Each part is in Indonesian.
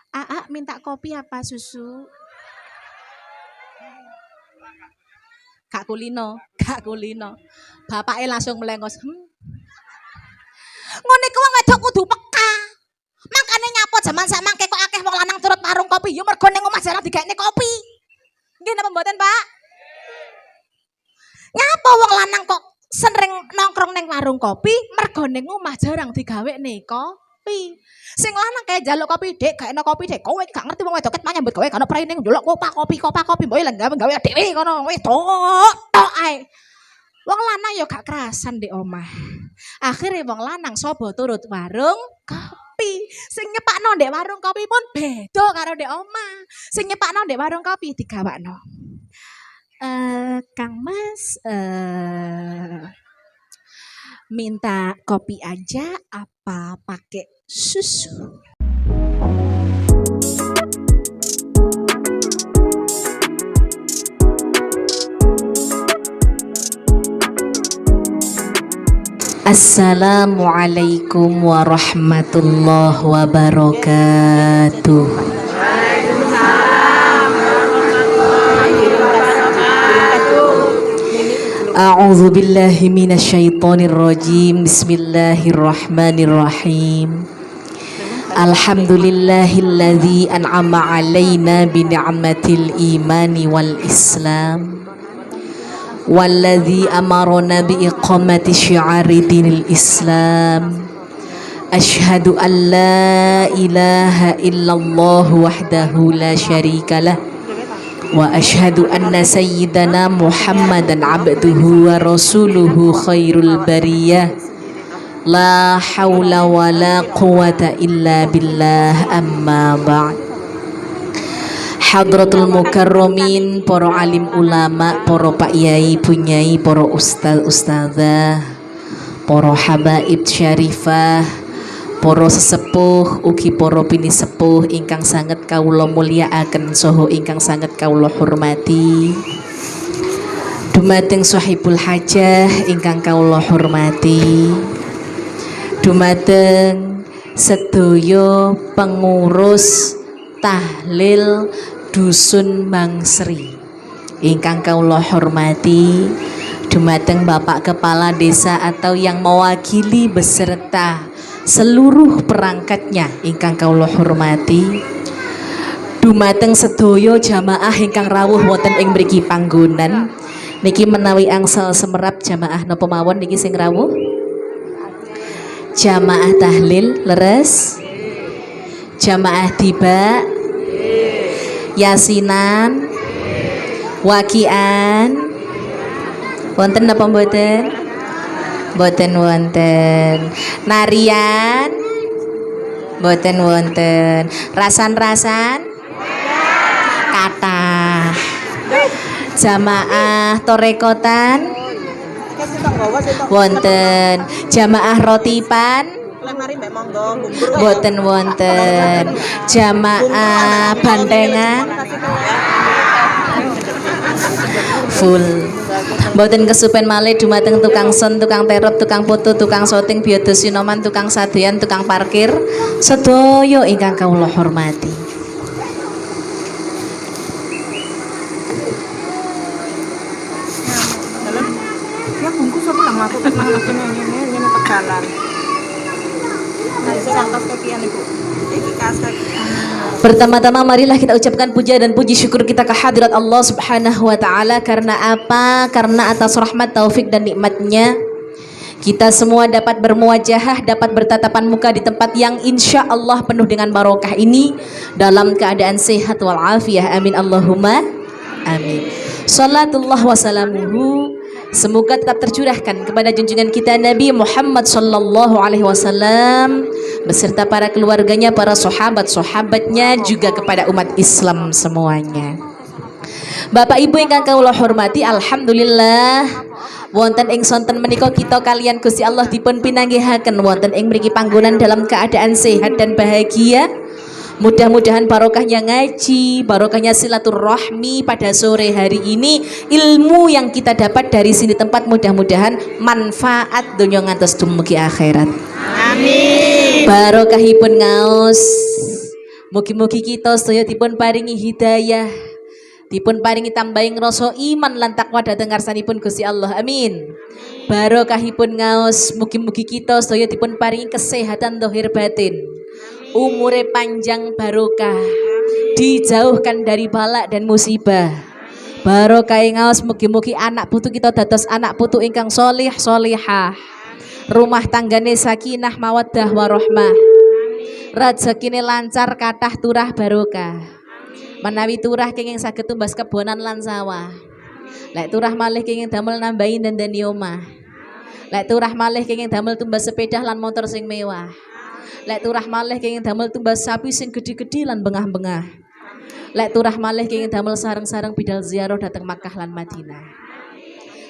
Aa minta kopi apa susu? Kak Kulino, Kak Kulino. Bapaknya langsung melengos. Ngene ku wong wedok kudu peka. Makane nyapa jaman samangke kok akeh wong lanang turut warung kopi, ya mergo ning omah jarang digekne kopi. Nggih napa mboten, Pak? Nyapa wong lanang kok sering nongkrong ning warung kopi, mergo ning omah jarang digawekne kopi. Sing lanang kae njaluk kopi, Dik, gak enak kopi, Dik. Kowe gak ngerti wong wedok ket nyambut gawe kan praine ndelok kopa kopi, mbok lek gawe dhewe kono wis tok ae. Wong lanang ya gak kerasan di omah. Akhirnya wong lanang sapa turut warung kopi. Sing nyepakno ndek warung kopi pun beda karo ndek omah. Sing nyepakno ndek warung kopi digawakno. Kang Mas minta kopi aja apa pakai susu? Assalamualaikum warahmatullahi wabarakatuh. A'udzu billahi minasyaitonir rajim. Bismillahirrahmanirrahim. Alhamdulillahilladzi an'ama 'alaina bi ni'matil imani wal islam. والذي أمرنا بإقامة شعار دين الإسلام أشهد أن لا إله إلا الله وحده لا شريك له وأشهد أن سيدنا محمدا عبده ورسوله خير البرية لا حول ولا قوة إلا بالله أما بعد. Hadratul Mukarramin, para alim ulama, para pak yai, bunyai, para ustazah, para habaib syarifah, para sesepuh ugi para bini sepuh ingkang sanget kawula mulyakaken saha ingkang sanget kawula hormati. Dumateng sahibul hajah ingkang kawula hormati. Dumateng sedaya pengurus tahlil Dusun Mangsri ingkang kawula hormati, dumateng Bapak Kepala Desa atau yang mewakili beserta seluruh perangkatnya ingkang kawula hormati, dumateng sedaya jamaah ingkang rawuh wonten ing mriki panggonan niki menawi angsal semerap jamaah napa mawon niki sing rawuh? Jamaah tahlil leres? Jamaah tiba, yasinan, wakian, wonten napa mboten? Mboten wonten. Narian, mboten wonten. Rasan-rasan, kathah. Jamaah torekotan, wonten. Jamaah rotipan, boten wonten. Jamaah bandengan full. Boten kesupen malih dumateng tukang son, tukang terop, tukang foto, tukang syuting, biodo sinoman, tukang sadean, tukang parkir, sedaya ingkang kawula hormati. Ya bungkus apa nang mlaku ngene tegalan. Pertama-tama marilah kita ucapkan puja dan puji syukur kita ke hadirat Allah Subhanahu wa taala. Karena apa? Karena atas rahmat, taufik dan nikmatnya kita semua dapat bermuajahah, dapat bertatapan muka di tempat yang insya Allah penuh dengan barokah ini dalam keadaan sehat walafiat. Amin Allahumma amin. Salatullah wassalamuhu semoga tetap tercurahkan kepada junjungan kita Nabi Muhammad sallallahu alaihi wasallam beserta para keluarganya, para sahabat-sahabatnya, juga kepada umat Islam semuanya. Bapak Ibu ingkang kawula hormati, alhamdulillah wonten ing sonten menika kita kalian Gusti Allah dipun pinanggihaken wonten ing mriki panggonan dalam keadaan sehat dan bahagia. Mudah-mudahan barokahnya ngaji, barokahnya silaturahmi pada sore hari ini, ilmu yang kita dapat dari sini tempat mudah-mudahan manfaat dunya ngantos dumugi akhirat. Amin. Barokahipun ngaos Mugi-mugi kita sedaya dipun paringi hidayah, dipun paringi tambahing rasa iman lan takwa dhateng ngarsanipun Gusti Allah. Amin. Barokahipun ngaos, mugi-mugi kita sedaya dipun paringi kesehatan zahir batin. Umure panjang barokah. Dijauhkan dari balak dan musibah. Barokah ngaos, mugi-mugi anak putu kita dados anak putu ingkang sholih sholihah. Rumah tanggane sakinah mawaddah warahmah. Rezekine lancar kathah turah barokah. Menawi turah kenging saged tumbas kebonan lan sawah. Lek turah malih kenging damel nambahi dandani omah. Lek turah malih kenging damel tumbas sepeda lan motor sing mewah. Lek turah malih kenging damel tumbas sapi sing gedhi-gedhi lan bengah-bengah. Lek turah malih kenging damel sareng-sareng bidal ziarah dhateng Makkah lan Madinah.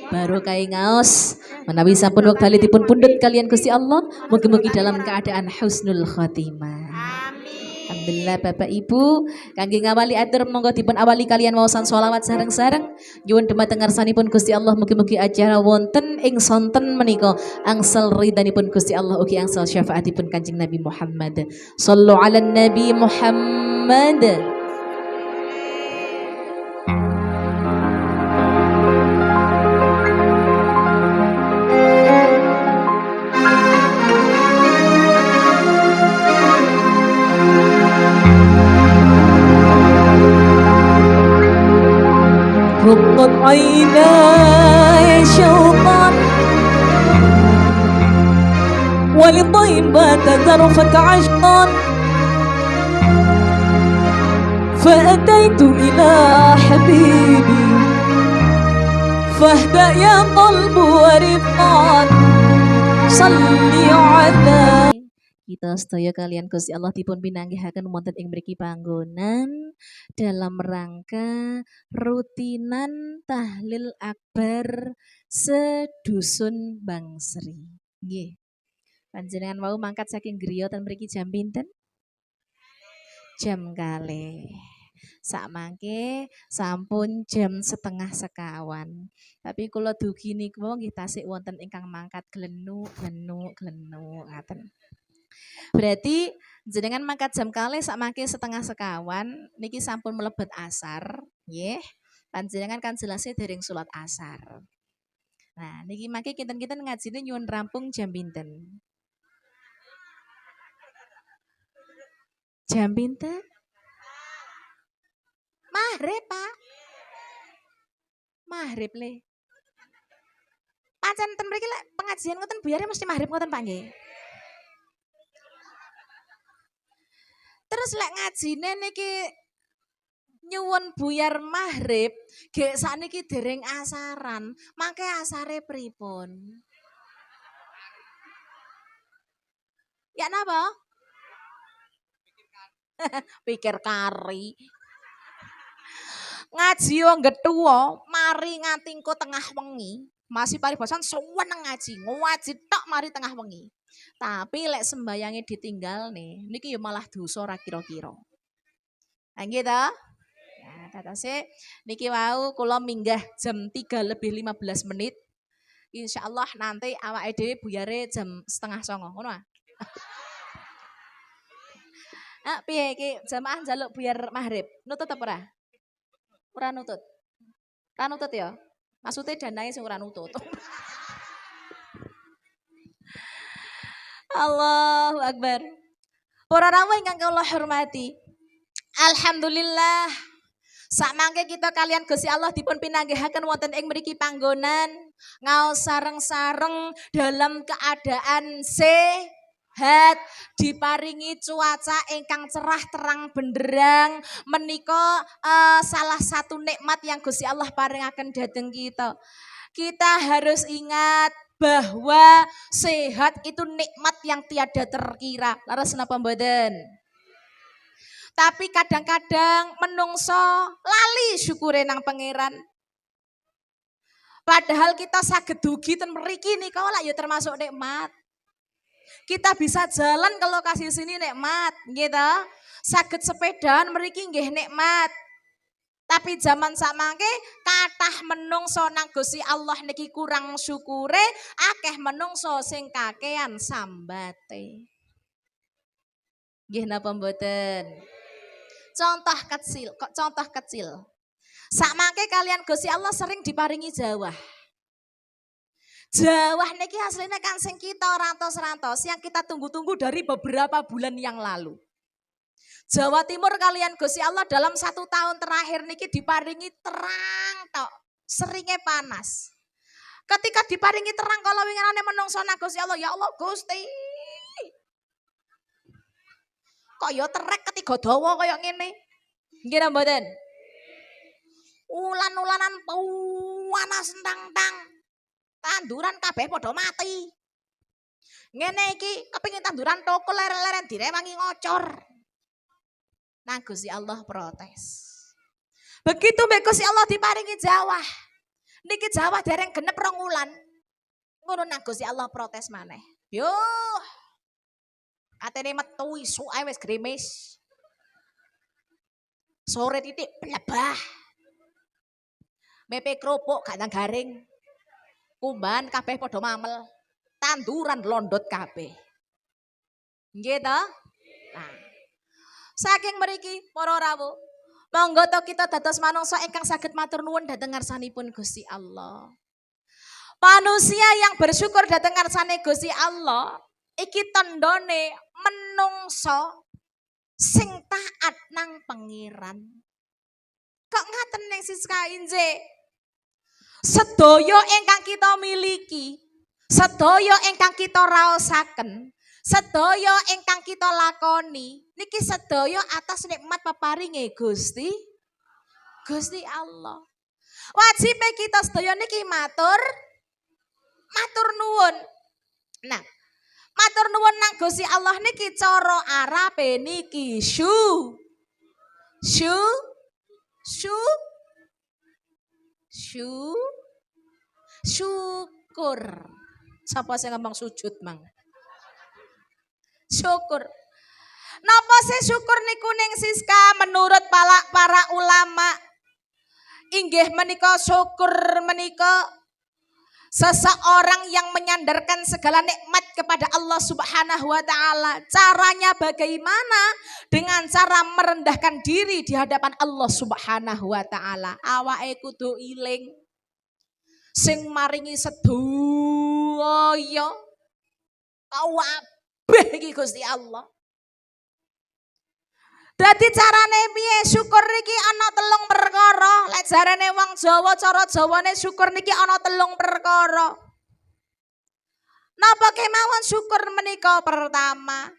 Barokah ngaos, menawi sampun wekdalipun pundhut kalian Gusti Allah, mugi-mugi dalam keadaan husnul khotimah. Alhamdulillah Bapak Ibu, kangge ngawali atur monggo dipun awali kalian waosan sholawat sareng-sareng. Nyuwun dhumateng ngarsanipun Gusti Allah mugi-mugi acara wonten ing sonten menika angsal ridhanipun Gusti Allah ugi angsal syafaatipun Kanjeng Nabi Muhammad. Shallu ala Nabi Muhammad. رقت عيناي شوقا ولطيبة ذرفت عشقا فأتيت إلى حبيبي فاهدأ يا قلب ورفقا صلي على. Kita sedaya kalian Gusti Allah dipun pinanggihaken wonten ing mriki panggonan dalam rangka rutinan tahlil akbar sedusun Bangsri. Nggih. Panjenengan wau mangkat saking griya ten mriki jam pinten? Jam kalih. Sakmangke sampun jam setengah sekawan. Tapi kula dugi niku nggih tasik wonten ingkang mangkat glenu ngaten. Berarti jenengan mangkat jam kalih sakmangke setengah sekawan niki sampun mlebet asar, nggih. Panjenengan kan jelasnya dereng salat asar. Nah, niki mangke kinten-kinten ngajine nyuwun rampung jam pinten? Jam pinten? Maghrib, Pak. Maghrib le. Pancen ten mriki lek pengajian ngoten buyare mesti maghrib ngoten, Pak nggih. Terus lek ngajine niki nyuwun buyar maghrib, gek sakniki dereng asaran, mangke asare pripun? Ya napa? Pikir kari. Ngaji yo getuwa, mari nganti engko tengah wengi, masih paribasan suweneng ngaji tok mari tengah wengi. Tapi lek sembayange ditinggal nih, niki yo malah dosa ora kira-kira. Nah nggih to? Ya, tatase niki wau kula minggah jam 3:15. Insyaallah nanti awake dhewe buyare jam 8:30, ngono ah. Ah piye iki jamaah njaluk buyar maghrib, nutut apa ora? Ora nutut. Ora nutut ya? Maksudnya danae sing ora nutut. Allahu Akbar. Para rawuh ingkang kula hormati. Alhamdulillah. Sakmangke kita kalian Gusti Allah dipun pinanggihaken wonten ing mriki panggonan ngaos sareng-sareng dalam keadaan sehat, diparingi cuaca ingkang cerah terang benderang menika salah satu nikmat yang Gusti Allah paringaken dhateng kita. Kita harus ingat bahwa sehat itu nikmat yang tiada terkira. Laras napa mboten? Tapi kadang-kadang menungso lali syukure nang pangeran. Padahal kita saged dugi ten mriki nika lak ya termasuk nikmat. Kita bisa jalan ke lokasi sini nikmat, gitu. Saged sepedaan mriki nggih nikmat. Tapi zaman sakmangke kathah menungso nang Gusti Allah niki kurang syukure, akeh menungso sing kakean sambate. Nggih napa mboten? Contoh kecil. Sakmangke kalian Gusti Allah sering diparingi jawah. Jawah niki aslinya kan sing kita rantos-rantos yang kita tunggu-tunggu dari beberapa bulan yang lalu. Jawa Timur kalian Gusti Allah dalam 1 tahun terakhir niki diparingi terang tok, seringnya panas. Ketika diparingi terang kalau winginane menungso nang Gusti Allah, ya Allah Gusti. Kok ya terek ketiga dawa kaya ngene. Nggih napa mboten? Ulan-ulanan panas tang-tang. Tanduran kabeh padha mati. Ngene iki kepengin tanduran toko leren-leren direwangi ngocor. Nang Gusti Allah protes. Begitu mbek Gusti Allah diparingi jawah. Niki jawah dereng genep 2 wulan. Ngono nang Gusti Allah protes maneh. Yo. Katene metu isu ae wis grimis. Sore titik blebah. Mepe kerupuk gak nang garing. Kumbahan kabeh padha mamel. Tanduran londot kabeh. Nggih ta? Nah. Saking mriki para rawuh, monggo to kita dados manungsa ingkang saged matur nuwun dhateng ngarsanipun Gusti Allah. Manusia yang bersyukur dhateng ngarsane Gusti Allah, iki tandane menungso sing taat nang pangeran. Kok ngaten ning Siska Inje? Sedaya ingkang kita miliki, sedaya ingkang kita raosaken, sedaya ingkang kita lakoni, niki sedaya atas nikmat peparinge Gusti Allah. Wajib kita sedaya niki matur nuwun. Nah, matur nuwun nang Gusti Allah niki cara Arabe niki syukur. Sapa sing ngomong sujud mang? Syukur. Napa sih syukur niku ning Siska menurut para ulama? Inggih menika syukur menika seseorang yang menyandarkan segala nikmat kepada Allah Subhanahu wa taala. Caranya bagaimana? Dengan cara merendahkan diri di hadapan Allah Subhanahu wa taala. Awake kudu iling sing maringi sedaya kabeh iki Gusti Allah. Dadi carane piye syukur niki ana 3 perkara. Lek jarane wong Jawa cara Jawane syukur niki ana 3 perkara. Napa kemawon syukur menika? Pertama,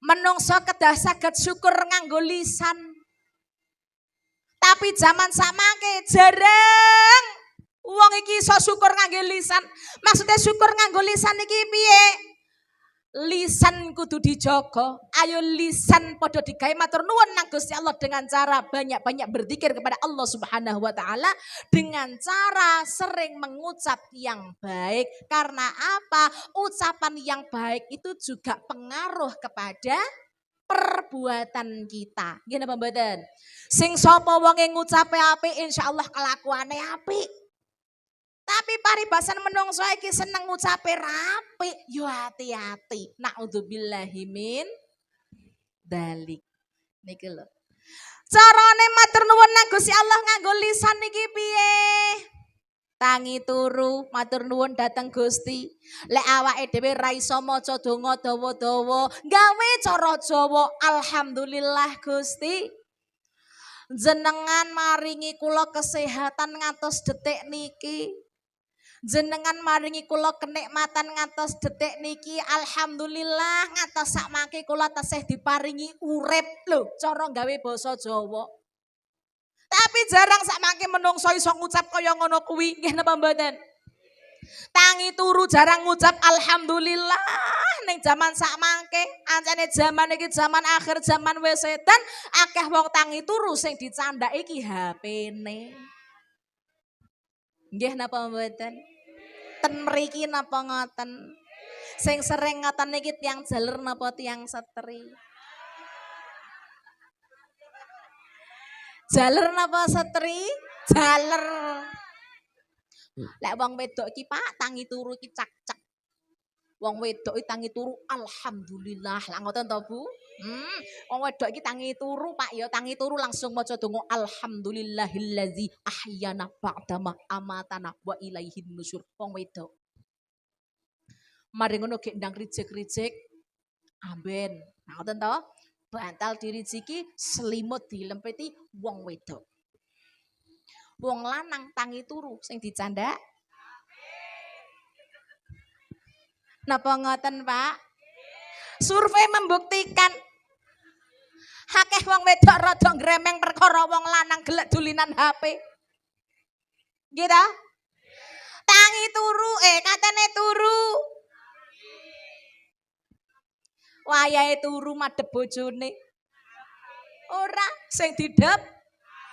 menungso kedah saged syukur nganggo lisan. Tapi zaman samangke jarang wong iki iso syukur nganggo lisan. Maksudnya syukur nganggo lisan iki piye? Lisan kudu dijogo. Ayo lisan padha digawe matur nuwun nang Gusti Allah dengan cara banyak-banyak berzikir kepada Allah Subhanahu wa taala, dengan cara sering mengucap yang baik. Karena apa? Ucapan yang baik itu juga pengaruh kepada perbuatan kita. Nggih napa mboten? Sing sapa wonge ngucape apik insyaallah kelakuane apik. Tapi paribasan menungso iki seneng ngucape rapi, yo hati-hati. Naudzubillahi min dzalik. Niki lho. Carane matur nuwun nang Gusti Allah nganggo lisan niki piye? Tangi turu matur nuwun dhateng Gusti. Lek awake dhewe ra iso maca donga dawa-dawa, gawe cara Jawa. Alhamdulillah Gusti. Jenengan maringi kula kesehatan ngantos detik niki. Jenengan maringi kula kenikmatan ngantos detik niki. Alhamdulillah ngantos sakmangke kula tasih diparingi urip lho, cara gawe basa Jawa. Tapi jarang sakmangke menungso iso ngucap kaya ngono kuwi. Nggih napa mboten? Tangi turu jarang ngucap alhamdulillah ning zaman sakmangke. Ancene zaman iki zaman akhir, zaman wis sedan, akeh wong tangi turu sing dicandhaki iki HP-ne. Nggih napa mboten? Ten mriki napa ngoten? Sing sering ngoten niki tiyang jaler napa tiyang setri? Jaler napa setri? Jaler. Lek wong wedok iki Pak tangi turu iki cak-cak. Wong wedok iki tangi turu alhamdulillah. Lah ngoten to Bu? Wong wedok iki tangi turu Pak ya, tangi turu langsung maca donga alhamdulillahillazi ahyana ba'dama amatana wa ilaihin nusyur. Wong wedok. Mari ngono gek ndang rijik-rijik amben. Nah, ngoten to? Bantal dirijiki, selimut dilempeti wong wedok. Wong lanang tangi turu sing dicandak. Napa ngoten, Pak? Survei membuktikan akeh wong wedok rada gremeng perkara wong lanang gelek dulinan HP. Gitu? Tangi turu, katene turu. Wayahe turu madhep bojone. Ora sing didep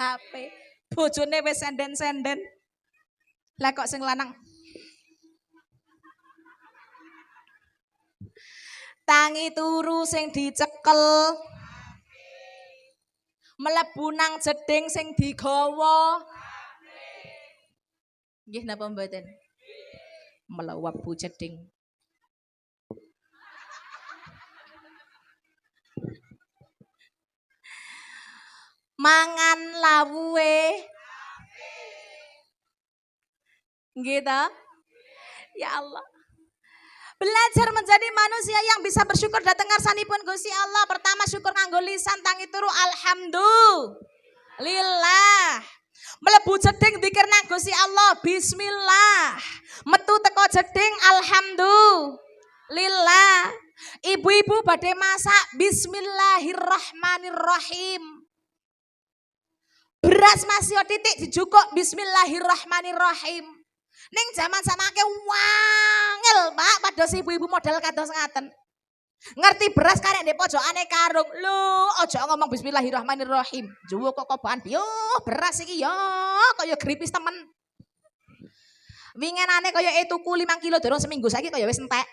HP. Bojone wis senden-senden. Lah kok sing lanang tangi turu sing dicekel. Mlebu nang jeding sing digawa. Nggih napa mboten? Mlebu jeding. Mangan lawuhe. Nggih ta? Ya Allah. Belajar menjadi manusia yang bisa bersyukur dateng ngarsanipun Gusti Allah. Pertama syukur nganggo lisan tangi turu alhamdulillah. Mlebu jeding dzikir nang Gusti Allah bismillah. Metu teko jeding alhamdulillah. Ibu-ibu badhe masak bismillahirrahmanirrahim. Beras masih titik dijukuk bismillahirrahmanirrahim. Ning jaman samake wangel Pak padha ibu-ibu modal kados ngaten. Ngerti beras karek ndek pojokane karung. Lho, aja ngomong bismillahirrahmanirrahim. Juwo kok kobakan yo beras iki yo kaya gripis temen. Wingenane kaya tuku 5 kilo durung seminggu saiki kaya wis entek.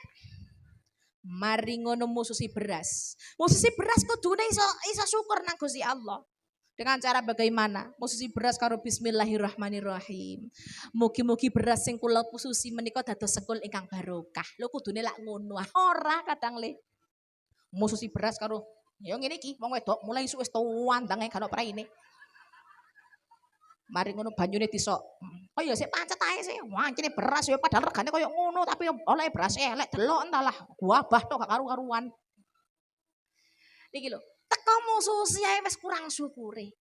Mari ngono mususi beras. Mususi beras kudune iso syukur nang Gusti Allah. Dengan cara bagaimana? Mususi beras karo bismillahirrahmanirrahim. Mugi-mugi beras sing kula pususi menika dados sekul ingkang barokah. Lho kudune lak ngono. Ora kadang le. Mususi beras karo ya ngene iki wong wedok mulai isuk wis tuwandang gak ono praine. Mari ngono banyune disok. Oh ya sik pancet ae sih. Wancine beras ya padahal regane koyo ngono tapi oleh beras elek delok entahlah. Guabah tok gak karu-karuan. Iki lho. Teko mususi ae wis kurang syukure.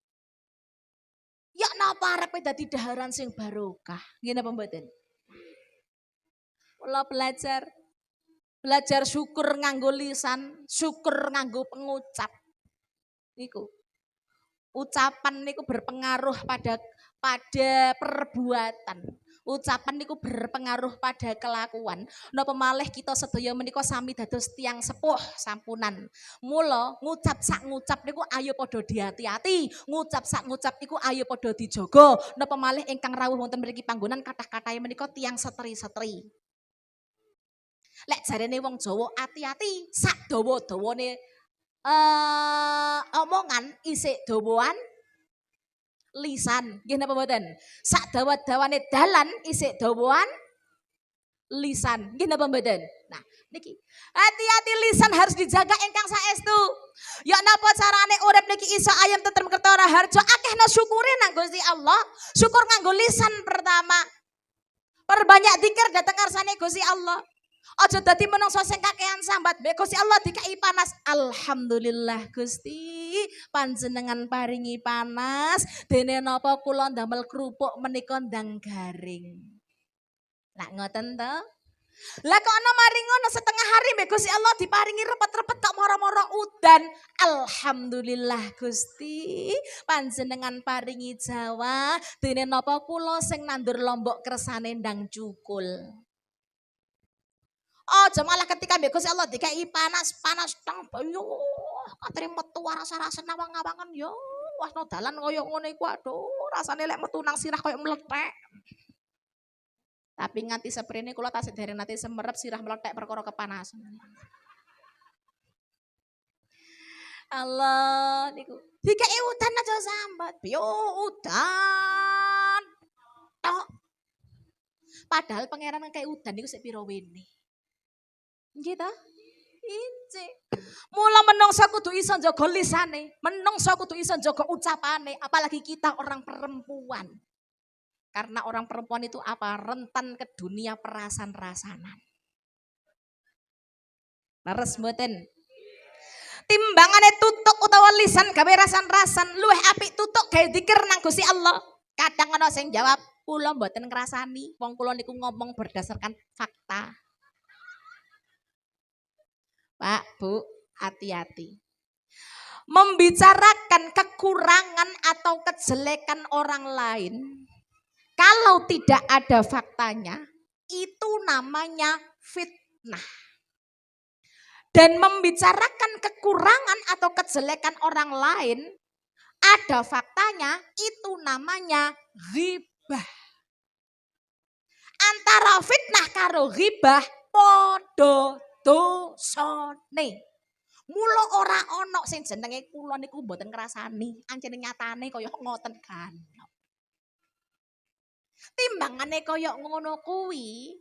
Ya napa arepe dadi daharan sing barokah? Nggih napa mboten? Kula belajar syukur nganggo lisan, syukur nganggo pengucap. Niku. Ucapan niku berpengaruh pada perbuatan. Ucapan niku berpengaruh pada kelakuan. Napa malih kita sedaya menika sami dados tiyang sepuh sampunan. Mula ngucap sak ngucap niku ayo padha diati-ati. Ngucap sak ngucap niku ayo padha dijaga. Napa malih ingkang rawuh wonten mriki panggonan kathah-kathahe menika tiyang setri-setri. Lek jarene wong Jawa ati-ati sak dawa-dawane omongan isik dawan lisan. Nggih napa mboten? Sak dawa-dawane dalan isik dawan lisan. Nggih napa mboten? Nah, niki hati-hati lisan harus dijaga ingkang saestu. Ya napa carane urip niki iso ayem tentrem kertara harjo akehna syukure nang Gusti Allah. Syukur nganggo lisan pertama. Perbanyak zikir dateng ngarsane Gusti Allah. Aja dadi menungso sing kakean sambat mbek Gusti Allah dikai panas. Alhamdulillah Gusti, panjenengan paringi panas, dene napa kula ndamel krupuk menika ndang garing. Lah ngoten to? Lah kok ana mari ngono setengah hari mbek Gusti Allah diparingi repet-repet tok moro-moro udan. Alhamdulillah Gusti, panjenengan paringi Jawa, dene napa kula sing nandur lombok kersane ndang cukul. Aja malah ketika mbek Gusti Allah dikai panas tang yo katri metu rasa-rasa nawang-awangan yo wah no dalan koyo ngono iku aduh rasane lek metu nang sirah koyo meletek. Tapi nganti seprene kula tasih dereng nate semerep sirah meletek perkara kepanasan. Allah niku dikai udan aja sambat. Yo udan. Tok. Padahal pangeran kayak udan niku sik pira wene. Nggih ta? Inci. Mula menungso kudu iso njaga lisane, menungso kudu iso njaga ucapane, apalagi kita orang perempuan. Karena orang perempuan itu apa? Rentan ke dunia perasan-rasanan. Leres mboten? Timbangane tutuk utawa lisan gawe rasan-rasan, luwih apik tutuk gawe zikir nang Gusti Allah. Kadang ana sing jawab, kula mboten ngrasani, wong kula niku ngomong berdasarkan fakta. Pak, Bu, hati-hati. Membicarakan kekurangan atau kejelekan orang lain, kalau tidak ada faktanya, itu namanya fitnah. Dan membicarakan kekurangan atau kejelekan orang lain, ada faktanya, itu namanya ghibah. Antara fitnah karo ghibah padha dosane. Mula ora ana sing jenenge kula niku mboten ngrasani, ancene nyatane kaya ngoten kan. Timbangane kaya ngono kuwi,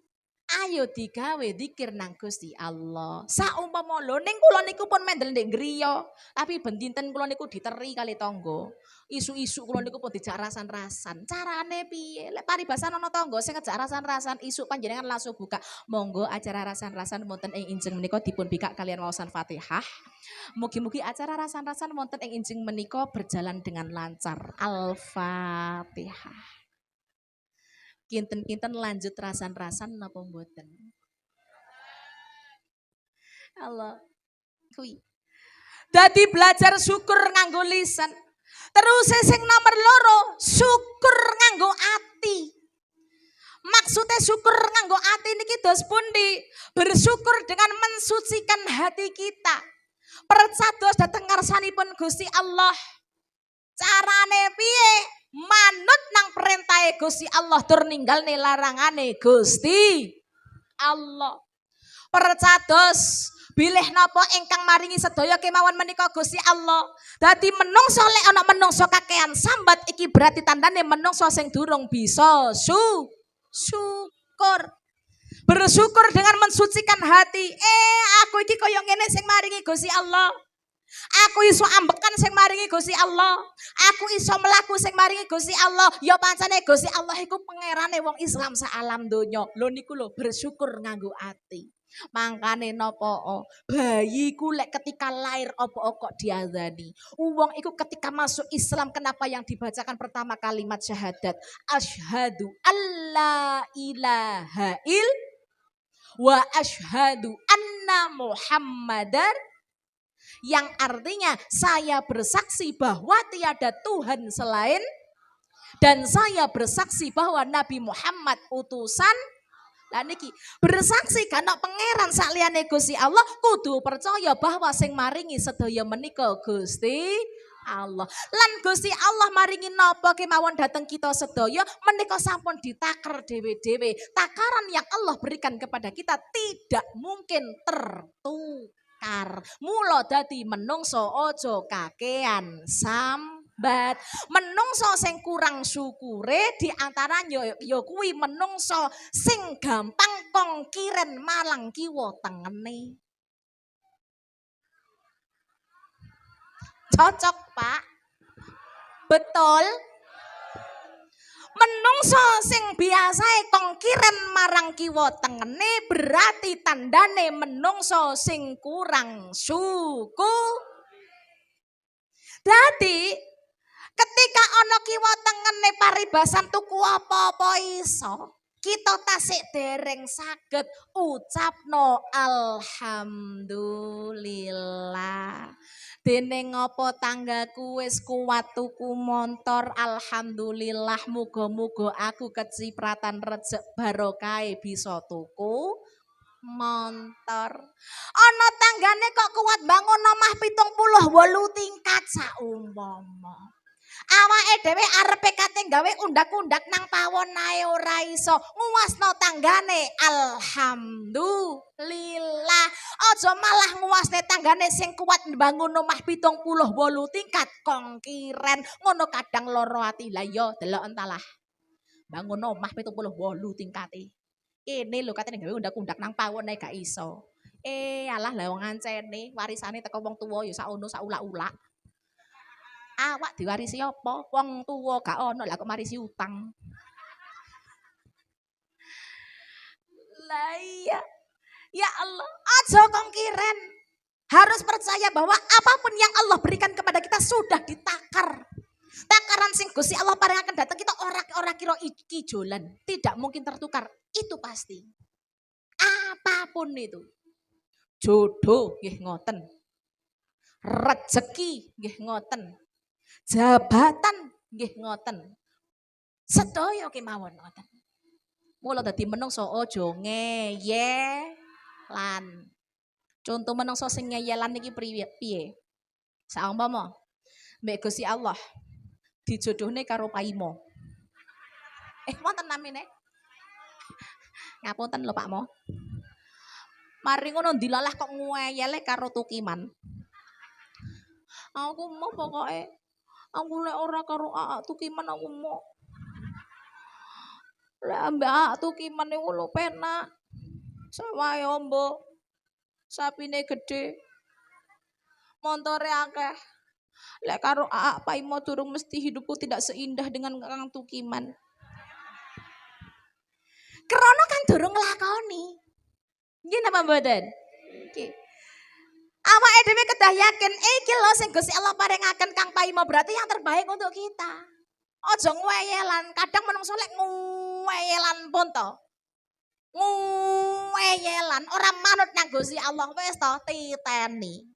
ayo digawe zikir nang Gusti Allah. Saumpama lho ning kula niku pun mendel ndek griya, tapi ben dinten kula niku diteri kali tangga. Isu-isu kula niku pun dijak rasan-rasan. Carane piye? Lek paribasan ana tangga sing ngejak rasan-rasan, isuk panjenengan langsung buka. Monggo acara rasan-rasan wonten ing injeng menika dipun bikak kalian waosan Fatihah. Mugi-mugi acara rasan-rasan wonten ing injeng menika berjalan dengan lancar. Al-Fatihah. Kinten-kinten lanjut rasan-rasan napa mboten? Allah. Kuwi. Dadi belajar syukur nganggo lisan. Terus sing nomor loro, syukur nganggo ati. Maksudnya syukur nganggo ati niki dos pundi? Bersyukur dengan mensucikan hati kita. Percados dhateng ngarsanipun Gusti Allah. Carane piye? Manut nang perintahe Gusti Allah tur ninggalne larangane Gusti Allah. Percados bilih napa ingkang maringi sedaya kemawon menika Gusti Allah. Dadi menungso lek ana menungso kakean sambat iki berarti tandane menungso sing durung bisa syukur. Bersyukur dengan mensucikan hati. Aku iki kaya ngene sing maringi Gusti Allah. Aku iso ambekan sing maringi Gusti Allah. Aku iso mlaku sing maringi Gusti Allah. Ya pancene Gusti Allah iku pangerane wong Islam sak alam donya. Lho niku lho bersyukur nganggo ati. Mangkane napa bayiku lek ketika lahir apa kok diazani. Wong iku ketika masuk Islam kenapa yang dibacakan pertama kalimat syahadat. Asyhadu alla ilaha il wa asyhadu anna Muhammadar, yang artinya saya bersaksi bahwa tiada Tuhan selain dan saya bersaksi bahwa Nabi Muhammad utusan. Lah niki bersaksi karena pangeran sakliyane Gusti Allah kudu percaya bahwa sing maringi sedaya menika Gusti Allah. Lan Gusti Allah maringi napa kemawon dateng kita sedaya menika sampun ditaker dewe-dewe. Takaran yang Allah berikan kepada kita tidak mungkin tertukar. Mula dadi menungso aja kakean sambat. Menungso sing kurang syukure diantaranya ya kuwi menungso sing gampang kongkiren malang kiwa tengene. Cocok Pak? Betul? Menungso sing biasae kongkiren marang kiwa tengene berarti tandane menungso sing kurang syukur. Dadi ketika ana kiwa tengene paribasan tuku apa-apa iso, kita tasik dereng saged ucapno alhamdulillah. Dene ngopo tanggaku wis kuat tuku montor, alhamdulillah muga-muga aku kecipratan rejek barokahe bisa tuku montor. Ana tanggane kok kuat bangun omah 78 tingkat saumpama. Awake dhewe arepe kate gawe undak-undak nang pawon ae ora iso nguwasno tanggane. Alhamdulillah. Aja malah nguwasne tanggane sing kuat bangun omah 78 tingkat kongkiren. Ngono kadang loro ati. Lah ya delok entalah. Bangun omah 78 tingkate. Kene lho katene gawe undak-undak nang pawon ae gak iso. Alah lah wong ngancene warisane teko wong tuwa ya sak ono sak ulak-ulak. Awak diwarisi apa? Wong tuwa gak ono lah kok marisi utang. Lah iya. Ya Allah, aja kongkiren. Harus percaya bahwa apapun yang Allah berikan kepada kita sudah ditakar. Takaran sing Gusti Allah paling akan datang kita ora kira iki jolan, tidak mungkin tertukar. Itu pasti. Apapun itu. Jodoh nggih ngoten. Rezeki nggih ngoten. Jabatan nggih ngoten. Sedaya kemawon ngoten. Mula dadi menungso aja ngeyelan. Contoh menungso sing ngeyelan iki piye? Saumpama mbek Gusti Allah dijodohne karo Paimo. Wonten namine. Ngapunten lho Pak Mo. Mari ngono dilalah kok ngeyele karo Tukiman. Aku mau pokoke aku lek ora karo Aa Tukiman aku mau. Lek ambek Aa Tukiman niku lho penak. Sawahe ombo. Sapine gede. Montore akeh. Lek karo Aa Paimo durung mesti hidupku tidak seindah dengan Kang Tukiman. Krono kan durung nglakoni. Nggih napa mboten? Nggih. Awake dhewe kedah yakin iki lho sing Gusti Allah paringaken Kang Paimo berarti yang terbaik untuk kita. Aja ngweyelan, kadang menungso lek ngweyelan pun to. Ngweyelan ora manut nang Gusti Allah wis to titeni.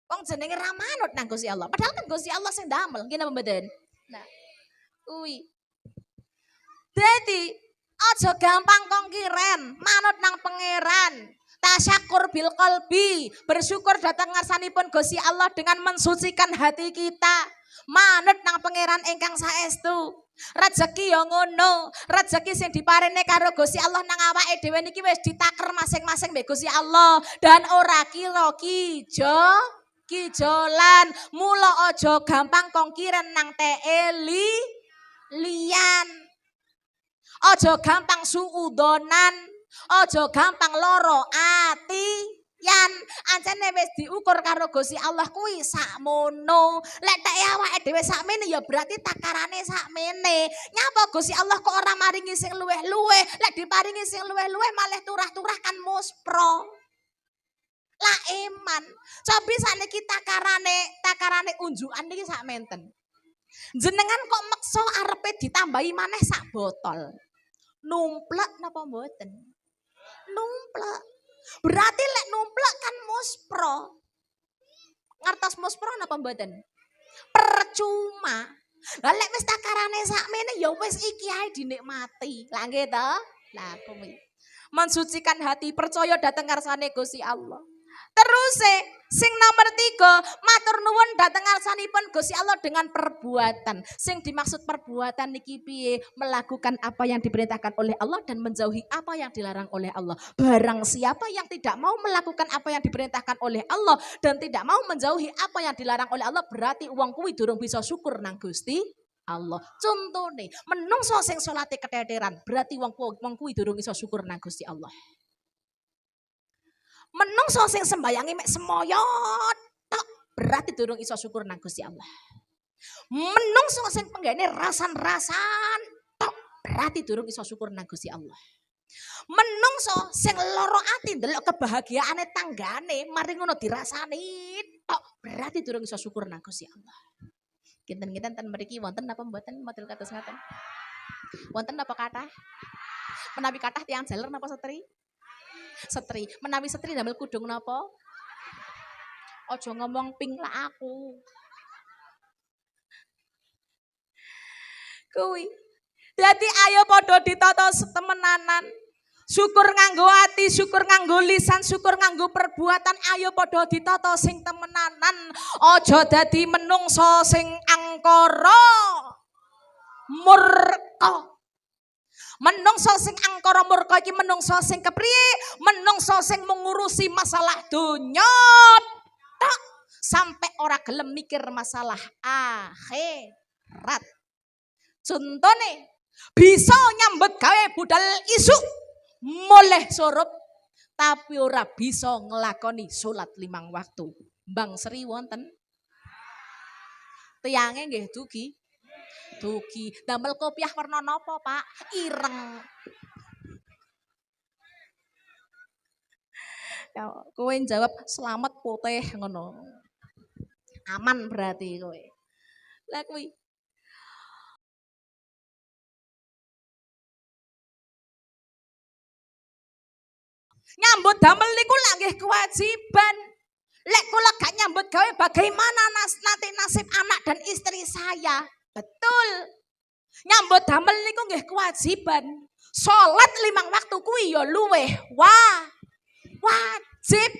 Wong jenenge ra manut nang Gusti Allah. Padahal kan Gusti Allah sing ndamel, nggih napa mboten? Nah, kuwi. Dadi aja gampang kongkiren, manut nang pangeran. Tasyakur bil qalbi, bersyukur datang ngarsanipun Gusti Allah dengan mensucikan hati kita. Manut nang pangeran ingkang saestu. Rezeki ya ngono, rezeki sing diparene karo Gusti Allah nang awake dhewe niki wis ditaker masing-masing mbek Gusti Allah dan ora kira kijolan. Mula aja gampang kongkiren nang liyan. Aja gampang suudonan, aja gampang loro ati. Yan ancene wis diukur karo Gusti Allah kuwi sakmono. Lek tek awake dhewe sakmene ya berarti takarane sakmene. Nyapa Gusti Allah kok ora maringi sing luweh-luweh? Lek diparingi sing luweh-luweh malah turah-turah kan muspro. Lah iman. Cobi sakniki takarane unjukan niki sakmenten. Jenengan kok meksa arepe ditambahi maneh sak botol. Numplek napa mboten? Numplek. Berarti lek numplek kan muspro. Ngertos muspro napa mboten? Percuma. Lah lek wis takarane sakmene ya wis iki ae dinikmati. Lah nggih to? Lah kuwi. Mensucikan hati, percaya dateng ngarsane Gusti Allah. Terus sing nomor 3, matur nuwun dateng ngarsanipun Gusti Allah dengan perbuatan. Sing dimaksud perbuatan niki piye? Melakukan apa yang diperintahkan oleh Allah dan menjauhi apa yang dilarang oleh Allah. Barang siapa yang tidak mau melakukan apa yang diperintahkan oleh Allah dan tidak mau menjauhi apa yang dilarang oleh Allah, berarti wong kuwi durung bisa syukur nang Gusti Allah. Contone, menungso sing salate keteteran, berarti wong kuwi durung iso syukur nang Gusti Allah. Menungso sing sembayangi mek semoyot tok berarti durung iso syukur nang Gusti Allah. Menungso sing penggene rasan-rasan tok berarti durung iso syukur nang Gusti Allah. Menungso sing loro ati ndelok kebahagiaane tanggane mari ngono dirasani tok berarti durung iso syukur nang Gusti Allah. Kinten-kinten ten mriki wonten napa mboten model kados ngaten? Wonten napa kathah? Menawi kathah tiyang jaler napa setri? Setri, menawi setri damel kudung napa? Aja ngomong ping lah aku. Kuwi. Dadi ayo padha ditata temenanan. Syukur nganggo ati, syukur nganggo lisan, syukur nganggo perbuatan. Ayo padha ditata sing temenanan. Aja dadi menungso sing angkara murka. Menungso sing angkara murka iki menungso sing kepriye? Menungso sing mengurusi masalah donya tok sampai ora gelem mikir masalah akhirat. Contone bisa nyambut gawe budal isuk mulih surup tapi ora bisa nglakoni salat 5 waktu. Mbang Sri wonten? Tiyange nggih dugi. Dugi. Damel kopiah warna napa, Pak? Ireng. Ya, kowe jawab selamat putih ngono. Aman berarti kowe. Lah kuwi nyambut damel niku lak nggih kewajiban. Lek kula gak nyambut gawe bagaimana nanti nasib anak dan istri saya? Betul. Nyambut damel niku nggih kewajiban. Salat 5 waktu kuwi ya luweh wajib.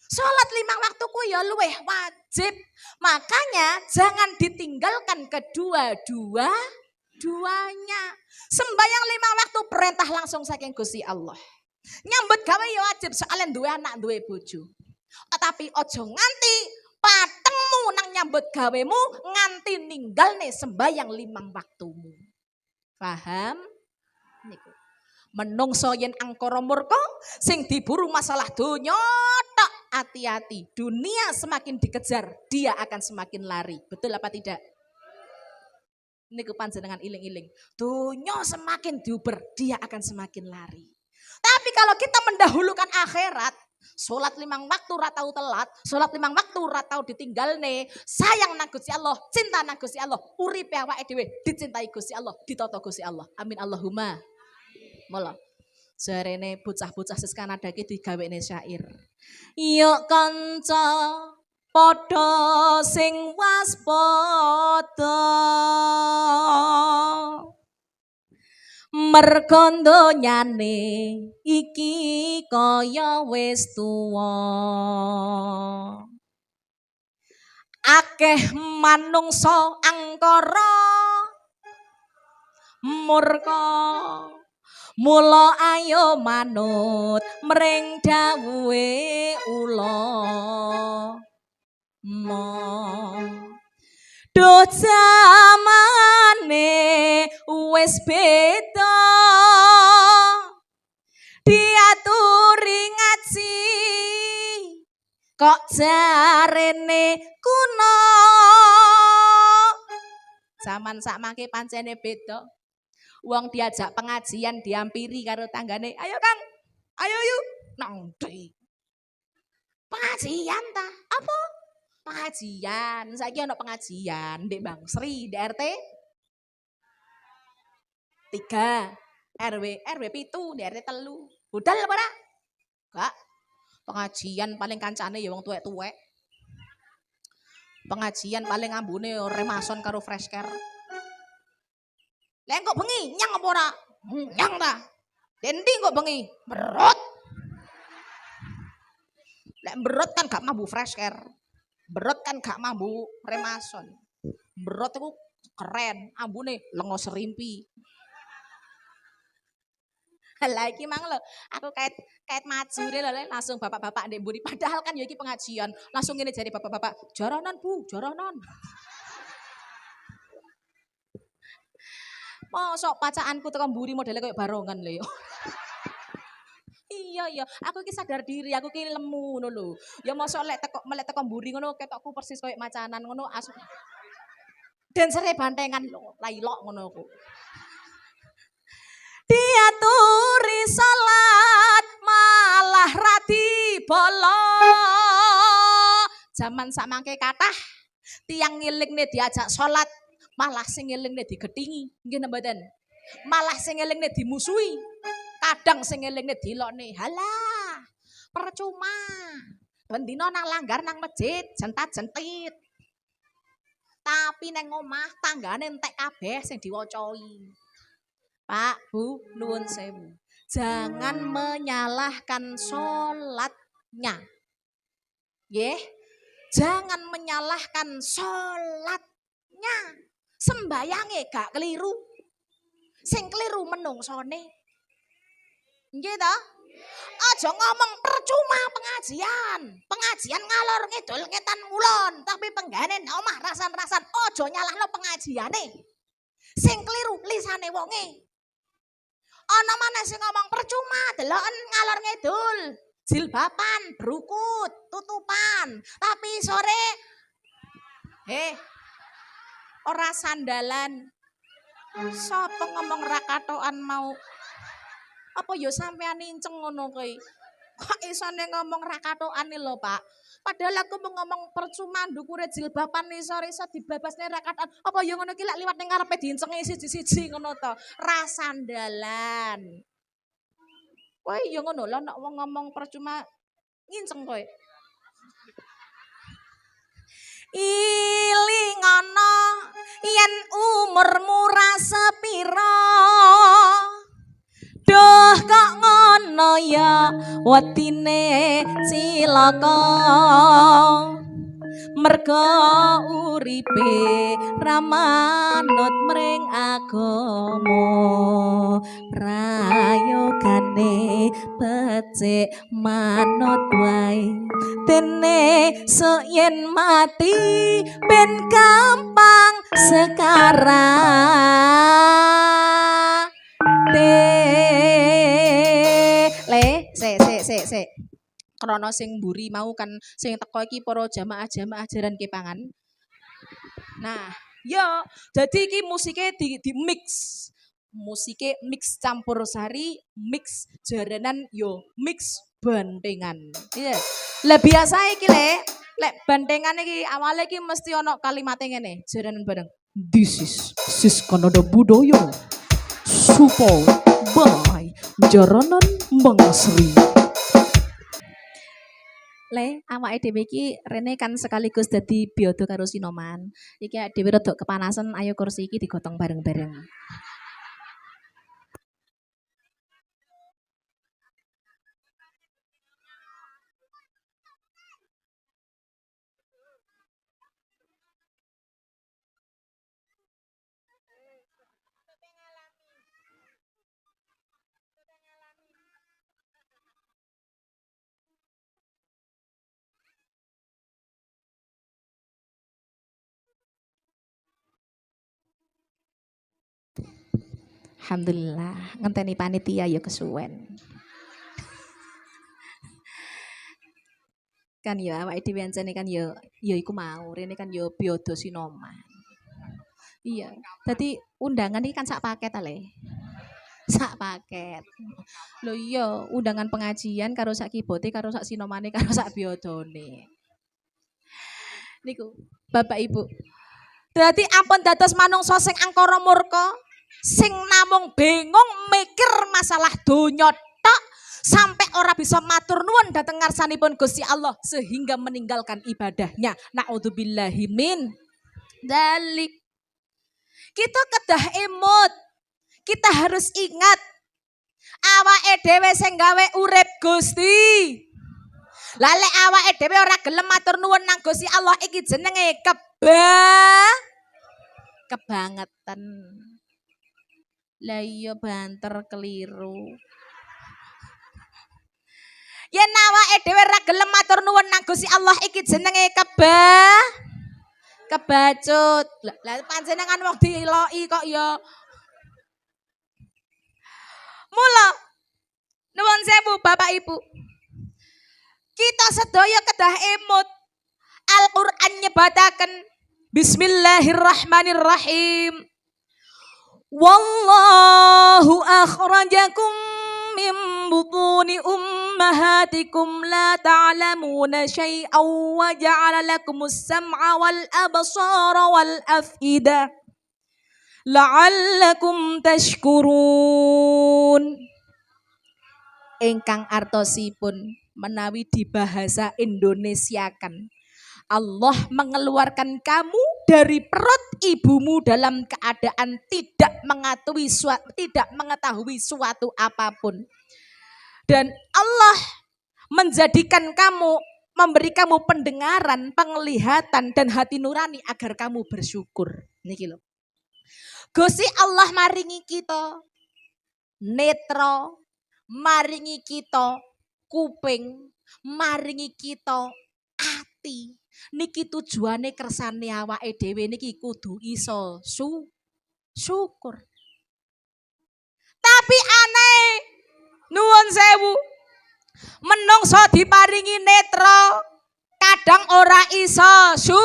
Salat 5 waktu kuwi ya luweh wajib. Makanya jangan ditinggalkan kedua-duanya. Sembayang 5 waktu perintah langsung saking Gusti Allah. Nyambut gawe ya wajib soalnya duwe anak duwe bojo. Tetapi ojo nganti patengmu nang nyambut gawemu nganti ninggalne sembayang 5 waktumu. Paham? Niku. Menungso yen angkara murka sing diburu masalah donya tok, hati-hati. Dunia semakin dikejar, dia akan semakin lari. Betul apa tidak? Niku panjenengan iling-iling. Donya semakin diuber, dia akan semakin lari. Tapi kalau kita mendahulukan akhirat, sholat 5 waktu ratau telat, sholat 5 waktu ratau ditinggalne, sayang nang Gusti Allah, cinta nang Gusti Allah, uripe awake dhewe dicintai Gusti Allah, ditata Gusti Allah. Amin Allahumma. Mula jarene bocah-bocah sis Kanada iki digawene syair. Yuk kanca padha sing waspada. Mergo donyane iki kaya wis tuwa. Akeh manungsa angkara murka. Mula ayo manut mring dawuhe ula. Duh zamane wis beda, diaturi ngaji kok jarene kuno. Zaman sakmangke pancene beda. Wong diajak pengajian diampiri karo tanggane, ayo Kang, ayo yuk, nang ndi. Pengajian ta? Apa? Pengajian, saiki ana pengajian Ndek Bang Sri di RT 3, RW 7, di RT 3. Budal apa ora? Gak. Pengajian paling kancane ya wong tuwek-tuwek. Pengajian paling ambune remason karo fresh care. Lah kok bengi nyang apa ora? Nyang ta. Dendi kok bengi? Berot. Lek berot kan gak mambu fresh care. Berot kan gak mambu remason. Berot itu keren, ambune lengo serimpi. Lah iki mang lho, aku kait maju lho langsung bapak-bapak ndek mburi. Padahal kan ya iki pengajian. Langsung ngene jare bapak-bapak, "Jaranan Bu, jaranan." Mosok pacaanku teko mburi modele koyo barongan lho. Iya, aku ki sadar diri, aku ki lemu ngono lho. Ya mosok melek teko mburi ngono ketokku persis koyo macanan ngono asu. Dan sere bantengan lho, lailok ngono aku. Diaturi salat malah radi bolo. Zaman samangke kathah tiyang ngilingne diajak salat malah sing ngelingne digedhingi, nggih mboten. Malah sing ngelingne dimusuhi. Kadang sing ngelingne dilokne. Halah, percuma. Bendina nang langgar nang masjid, jentat-jentit. Tapi nang omah tanggane entek kabeh sing diwacai. Pak, Bu, nuwun sewu. Jangan menyalahkan salatnya. Nggih. Jangan menyalahkan salatnya. Sembayange gak keliru. Sing keliru menungsone. Nggih ta? Aja ngomong percuma pengajian. Pengajian ngalor ngidul ngetan ngulon, tapi penggane omah rasan-rasan aja nyalahno pengajiane. Sing keliru lisane wonge. Ana maneh sing ngomong percuma deloken ngalor ngidul. jilbaban, berukut, tutupan. Tapi sore ora sandalan. Sapa ngomong ra katokan mau? Apa ya sampean inceng ngono kowe? Kok isone ngomong ra katokan lho, Pak? Padahal aku mau ngomong percuma ndukure jilbaban iso-iso dibebasne ra katokan. Apa ya ngono ki lek liwat ning ngarepe diencengi siji-siji ngono to? Ra sandalan. Kowe ya ngono lho nek wong ngomong percuma nginceng kowe. Ilingono yen umurmu ra sepira duh kok ngono ya watine cilaka merga uripe ramanut mring agama prayogane becik manut wae dene yen mati ben gampang sekarang se krono sing mburi mau kan sing teko iki para jamaah-jamaah jaran kepangan. Nah, yo jadi iki musike di mix. Musike mix campur sari, mix jaranan yo mix bandengan. Iya. Lah biasa iki lek bandengan iki awale iki mesti ono kalimat ngene, jaranan bareng. This is Siskanoda Budaya. Support by Jaranan Bangsri. Awake dhewe iki rene kan sekaligus dadi biodo karo Sinoman. Iki dhewe rada kepanasan, ayo kursi iki digotong bareng-bareng. Alhamdulillah, ngenteni panitia ya kesuwen. Kan ya awake dhewe ancene kan ya iku mau, rene kan ya biodo Sinoman. Iya, dadi undangan iki kan sak paket ta le. Sak paket. Lho iya, undangan pengajian karo sak kibote karo sak sinomane karo sak biodone. Niku, Bapak Ibu. Dadi ampun dados manungsa sing angkara murka, sing namung bingung mikir masalah donya tok sampai ora bisa matur nuwun dhateng ngarsanipun Gusti Allah sehingga meninggalkan ibadahnya. Naudzubillahi min dzalik. Kita kedah emot. Kita harus ingat awake dhewe sing gawe urip Gusti. Lah lek awake dhewe ora gelem matur nuwun nang Gusti Allah iki jenenge kebangetan. Lah iya banter keliru. Yen awake dhewe ora gelem matur nuwun nang Gusti Allah iki jenenge kebacut. Lah panjenengan wong diloki kok ya. Mula nuwun sewu Bapak Ibu. Kita sedaya kedah emut. Al-Qur'an nyebataken Bismillahirrahmanirrahim. Wallahu akhrajakum min butuni ummahatikum la ta'lamuna syai'an wa ja'ala lakumus sam'a wal absara wal af'idah la'allakum tashkurun. Ingkang artosipun menawi dibahasa Indonesiakan, Allah mengeluarkan kamu dari perut ibumu dalam keadaan tidak mengetahui suatu apapun. Dan Allah menjadikan kamu, memberi kamu pendengaran, penglihatan dan hati nurani agar kamu bersyukur. Niki lho. Gusti Allah maringi kita netra, maringi kita kuping, maringi kita ati. Niki tujuane kersane awake dhewe niki kudu iso syukur. Tapi aneh nuwun sewu. Menungso diparingi netra kadang ora iso su.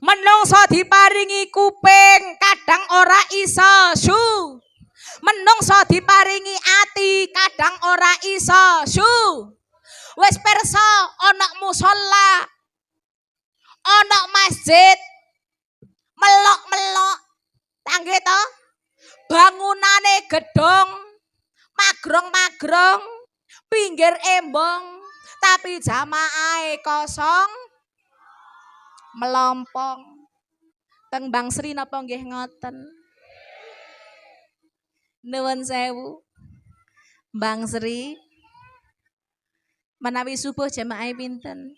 Menungso diparingi kuping kadang ora iso su. Menungso diparingi ati kadang ora iso su. Wis pirsa ana musala, ana masjid, melok-melok tangge to, bangunane gedung, magrong-magrong, pinggir embong, tapi jamaahe kosong, melompong. Teng Bang Sri napa nggih ngoten? Nuwun sewu. Bang Sri menawi subuh jamaahe pinten?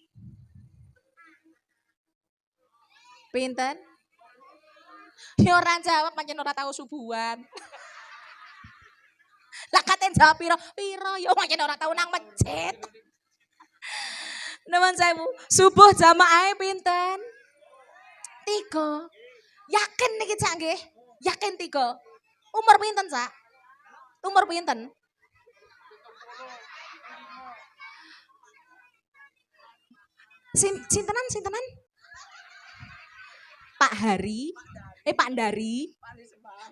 Pinten? Ya ora jawab pancen ora tahu subuhan. Lah katen jawab piro? Piro ya pancen ora tahu nang masjid. Nuwun sewu. Subuh jamaahe pinten? 3. Yakin niki Cak nggih? Yakin 3. Umur pinten, Cak? Umur pinten? Sintenan? Pak Hari, Pak Ndari,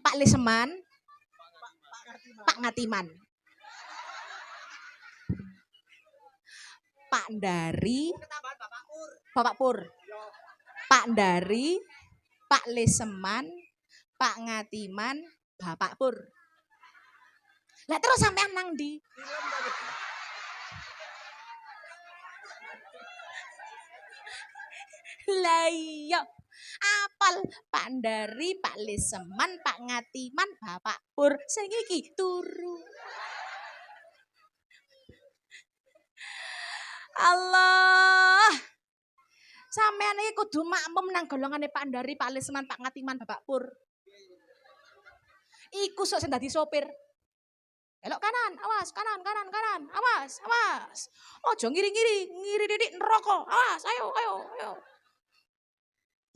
Pak Liseman, Pak Ngatiman. Pak Ndari, Bapak Pur. Pak Ndari, Pak Liseman, Pak Ngatiman, Bapak Pur. Lah terus sampean nang ndi? Lah iya. Apal Pak Ndari, Pak Liseman, Pak Ngatiman, Bapak Pur. Sing iki turu. Allah. Sampeyan iki kudu makmum nang golongane Pak Ndari, Pak Liseman, Pak Ngatiman, Bapak Pur. Iku sok sing dadi sopir. Belok kanan, awas, kanan, awas. Ojo ngiri didik neraka. Awas, ayo.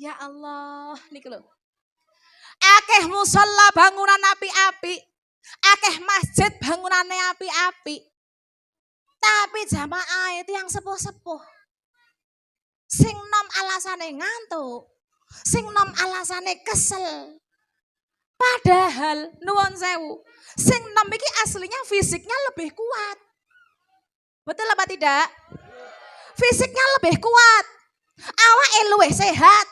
Ya Allah, niki lho. Akeh musala bangunan api-api. Akeh masjid bangunane api-api. Tapi jamaah itu yang sepuh-sepuh. Sing nom alasane ngantuk. Sing nom alasane kesel. Padahal nuwun sewu, sing nom iki aslinya fisiknya lebih kuat. Betul apa tidak? Fisiknya lebih kuat. Awake luwih sehat.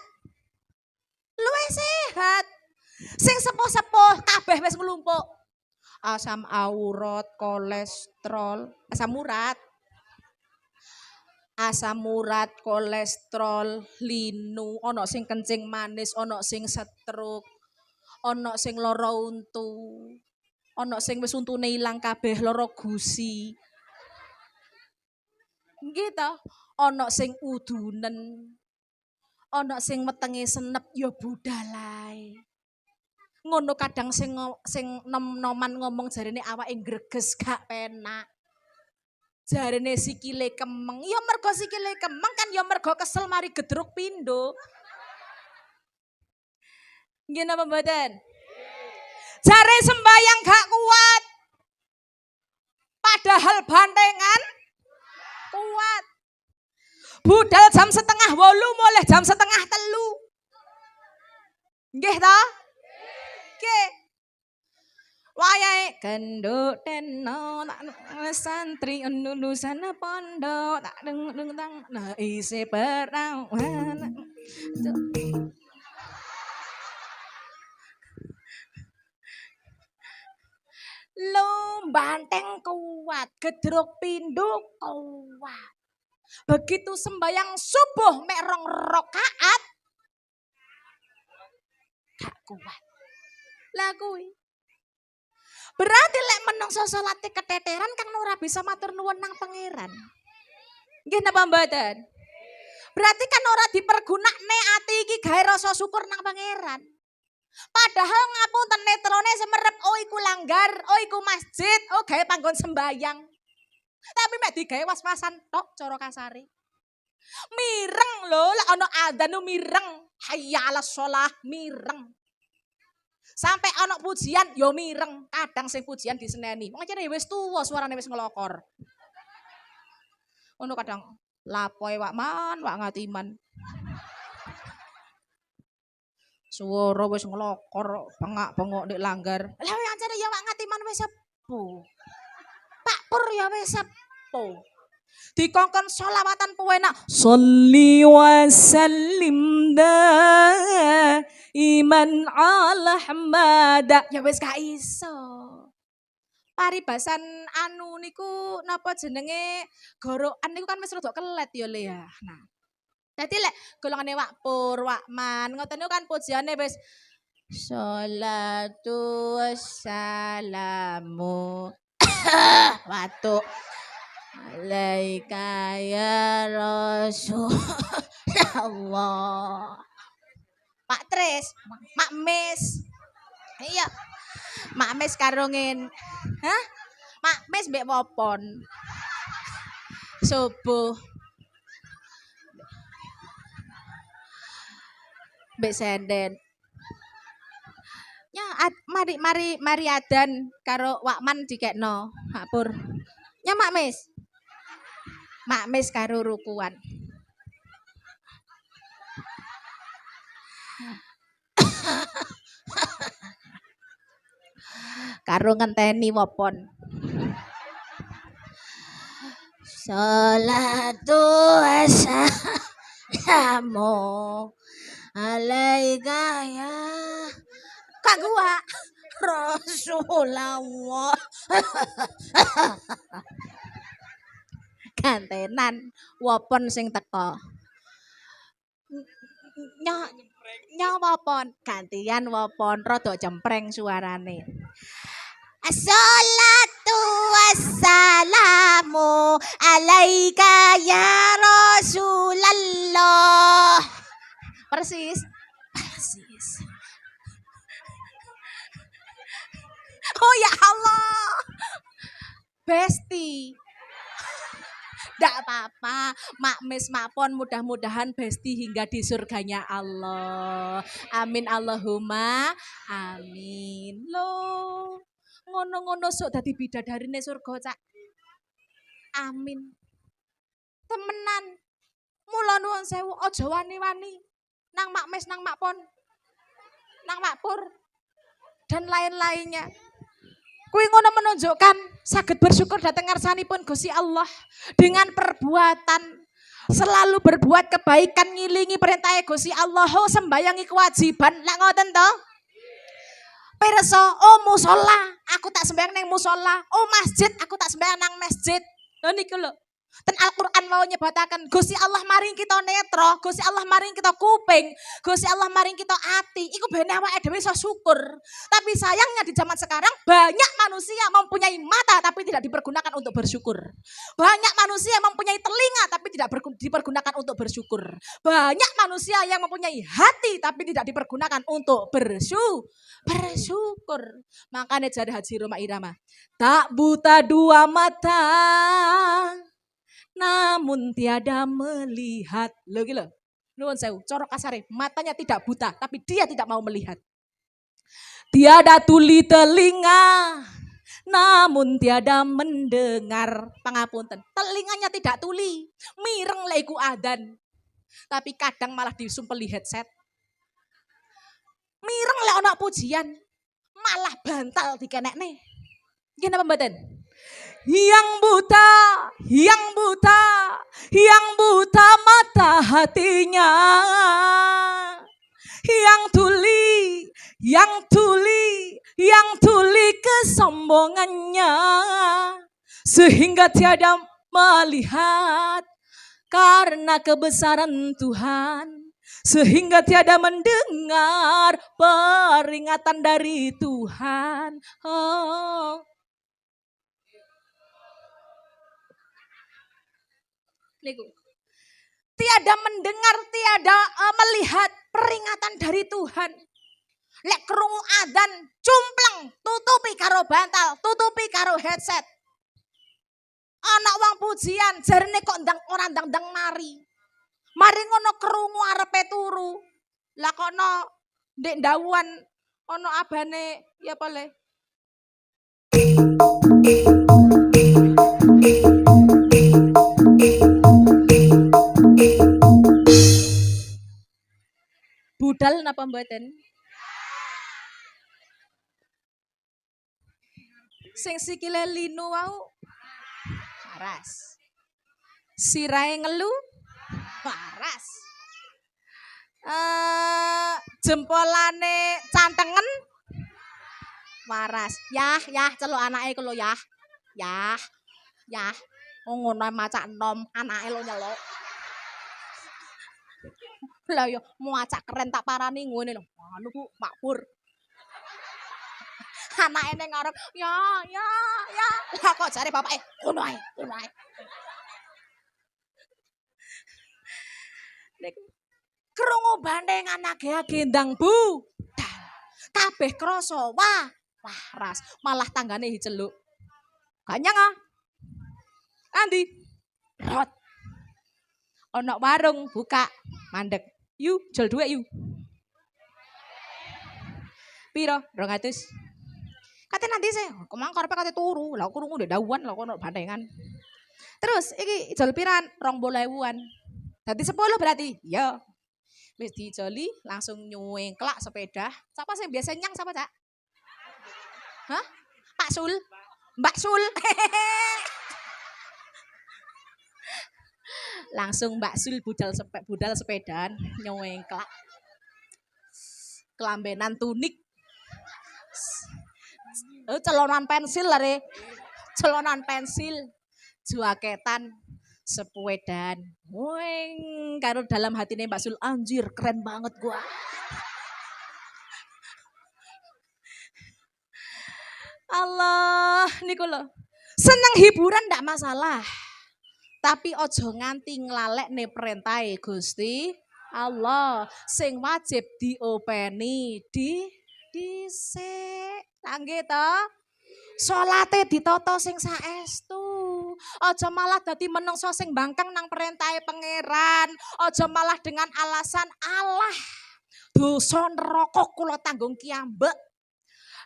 Sing sepuh-sepuh kabeh wis nglumpuk. Asam urat, kolesterol, asam urat, kolesterol, linu, ana sing kencing manis, ana sing stroke, ana sing lara untu, ana sing wis untune ilang kabeh lara gusi. Nggih ta? Ana sing udunen. Ana sing wetenge senep ya budalae. Ngono kadang sing nom-noman ngomong jarene awake greges gak penak. Jarene sikile kemeng. Ya mergo sikile kemeng kan ya mergo kesel mari gedruk pindho. Nggih napa mboten? Jare sembayang gak kuat. Padahal bantengan kuat. Budal jam 7:30 mulai jam 7:30. Nggih ta? Nggih. Wayahe kenduk teno tak santri lulusan pondok tak deng tang nah isi perawan. Lo banteng kuat, gedruk pinduk kuat. Begitu sembayang subuh mek 2 rakaat gak kuat. Lah kuwi. Berarti lek menungso salate keteteran kan ora bisa matur nuwun nang pangeran. Nggih napa mboten? Berarti kan ora dipergunakne ati iki gawe rasa syukur nang pangeran. Padahal ngapunten netrone semerep oh iku langgar, oh iku masjid, oh gawe panggon sembayang. Tapi mek digawe was-wasan tok cara kasare. Mireng lho, lek ana adzan mireng, hayya 'alas shalah mireng. Sampai ana pujian yo mireng, kadang sing pujian diseneni. Wong jane wis tuwa suarane wis ngelokor. Ono kadang lapoi wak ngatiman. Suara wis ngelokor, bengak-bengok ndek langgar. Lah ancane ya wak ngatiman wis sepuh. Pak Pur ya wis sepuh. Dikongkon sholawatan penak. Sholli wa sallim iman ala Ahmad. Ya wis gak iso. Paribasan anu niku napa jenenge gorokan niku kan wis rada kelet ya Le ya. Nah. Dadi lek golongane Wak Pur, Wak Man, ngoten niku kan pujiane wis sholatu wassalamu watu alaika ya Rasulullah. Pak Tris, Mak Mis. Iya. Mak Mis karungin. Hah? Mak Mis mbek wopon. Subuh. Mbek senden. Ya, mari adan karo Wakman dikekno, Mak Pur. Ya Mak Mis. Mak Mis karo rukuan. Karo ngenteni wopon. Sholatu wassalamu alaika ya kagua Rasulullah. Gantenan wopon sing teko. Nya wopon gantian wopon rada cempreng suarane. Assalatu wassalamu alaika ya Rasulullah. Persis. Oh ya Allah. Besti. Ndak apa-apa, Mak Mis Mak Pon mudah-mudahan besti hingga di surganya Allah. Amin Allahumma amin. Loh, ngono-ngono sok dadi bidadarine surga, Cak. Amin. Temenan. Mula nuwun sewu aja wani-wani nang Mak Mis nang Mak Pon. Nang Mak Pur dan lain-lainnya. Kuwi ngono menunjukkan saged bersyukur dhateng ngarsanipun Gusti Allah dengan perbuatan selalu berbuat kebaikan ngilingi perintah Gusti Allah, sembayangi kewajiban. Lah ngoten to? Pirsa, oh musala, aku tak sembayang nang musala. Oh masjid, aku tak sembayang nang masjid. Lho niku lho. Ten Al-Qur'an mau nyebataken Gusti Allah maring kita netra, Gusti Allah maring kita kuping, Gusti Allah maring kita ati. Iku ben awake dhewe iso syukur. Tapi sayangnya di zaman sekarang banyak manusia mempunyai mata tapi tidak dipergunakan untuk bersyukur. Banyak manusia mempunyai telinga tapi tidak dipergunakan untuk bersyukur. Banyak manusia yang mempunyai hati tapi tidak dipergunakan untuk bersyukur. Makanya jadi Haji Roma Irama, tak buta dua mata namun tiada melihat. Lho iki lho. Nuwun sewu, cara kasare, matanya tidak buta tapi dia tidak mau melihat. Tiada tuli telinga namun tiada mendengar. Pangapunten, telinganya tidak tuli, mireng lek iku adzan. Tapi kadang malah disumpeli headset. Mireng lek ana pujian, malah bantal dikenekne. Nggih napa mboten? Yang buta mata hatinya, yang tuli kesombongannya, sehingga tiada melihat karena kebesaran Tuhan, sehingga tiada mendengar peringatan dari Tuhan. Oh. Tiada mendengar, tiada melihat peringatan dari Tuhan. Lek krungu adzan cumpleng, tutupi karo bantal, tutupi karo headset. Anak wong pujian jarine kok ora ndang mari. Mari ngono krungu arepe turu. Lah kono ndek ndawuan ana abane ya apa le? Budal napa mboten? Sing sikile linu wau waras. Sirahe ngelu waras. Jempolane cantengen waras. Yah, celuk anake kulo yah. Yah. Oh ngono macak enom anake lo nyeluk. Lah yo macak keren tak parani ngene lho. Anu Bu, Pak Pur. Anake ning ngarep, ya. Lah kok jare bapake ngono ae. Niku krungu bandhengan age-age ndang Bu. Kabeh krasa waras, malah tanggane diceluk. Ganyang ah. Andi? Rot. Ono warung buka, mandek. Yu, jual duit yu. Piro? 200. Kate nanti sih, kemang karepe kate turu. Lah krungu ndek dawan lah kono bandhengan. Terus iki jual piran 20.000-an. Dadi 10 berarti? Ya. Wis dijoli langsung nyuwengklak sepeda. Siapa sih biasa nyang siapa, Cak? Hah? Pak Sul? Mbak Sul? Langsung Mbak Sul budal sepedaan nyuwengklak. Kelambenan tunik. Celonan pensil lah re. Celonan pensil. Jaketan sepedaan. Weng, karo dalam hatine Mbak Sul, anjir keren banget gua. Allah, niku lho. Seneng hiburan ndak masalah. Tapi ojo nganti nglalekne perintahe Gusti Allah. Sing wajib diopeni dhisik. Nggih to? Salate ditata sing saestu. Aja malah dadi menungso sing bangkang nang perintahe pangeran. Aja malah dengan alasan Allah. Dosa neraka kula tanggung kiambek.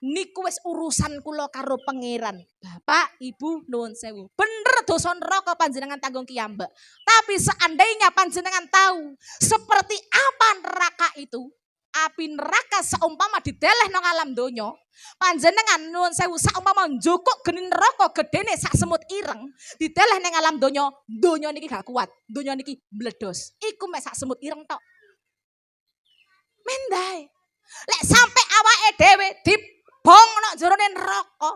Niku wis urusan kula karo pangeran. Bapak, Ibu, nuwun sewu. Bener dosa neraka panjenengan tanggung kiambek. Tapi seandainya panjenengan tahu seperti apa neraka itu, api neraka seumpama dideleh nang alam donya, panjenengan nuwun sewu saumpama njukuk geni neraka gedene sak semut ireng, dideleh nang alam donya niki gak kuat, donya niki meledos. Iku mek sak semut ireng tok. Mendai. Lek sampe awake dhewe dibongno jerone neraka,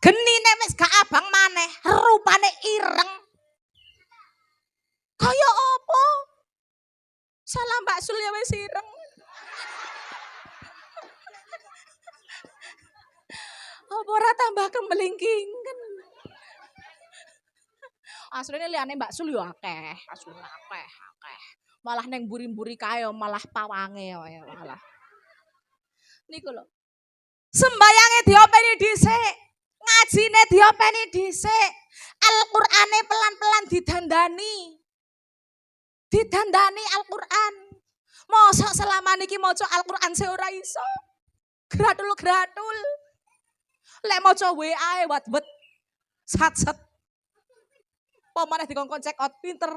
genine wis gak abang maneh, rupane ireng. Kaya apa? Salah Mbak Sul ya wis ireng. Apa ora tambah kemelingkingan. Asline liyane Mbak Sul yo akeh, asline akeh. Malah neng buri-buri kae malah pawange malah. Niku lho. Sembayange diopeni dhisik, ngajine diopeni dhisik. Al-Qur'ane pelan-pelan didandani. Didandani Al-Qur'an. Mosok selama niki maca Al-Qur'an se ora iso. Gratul. Lek maca WA wat-wet. Sat-set. Pemaneh dikongkon check out pinter.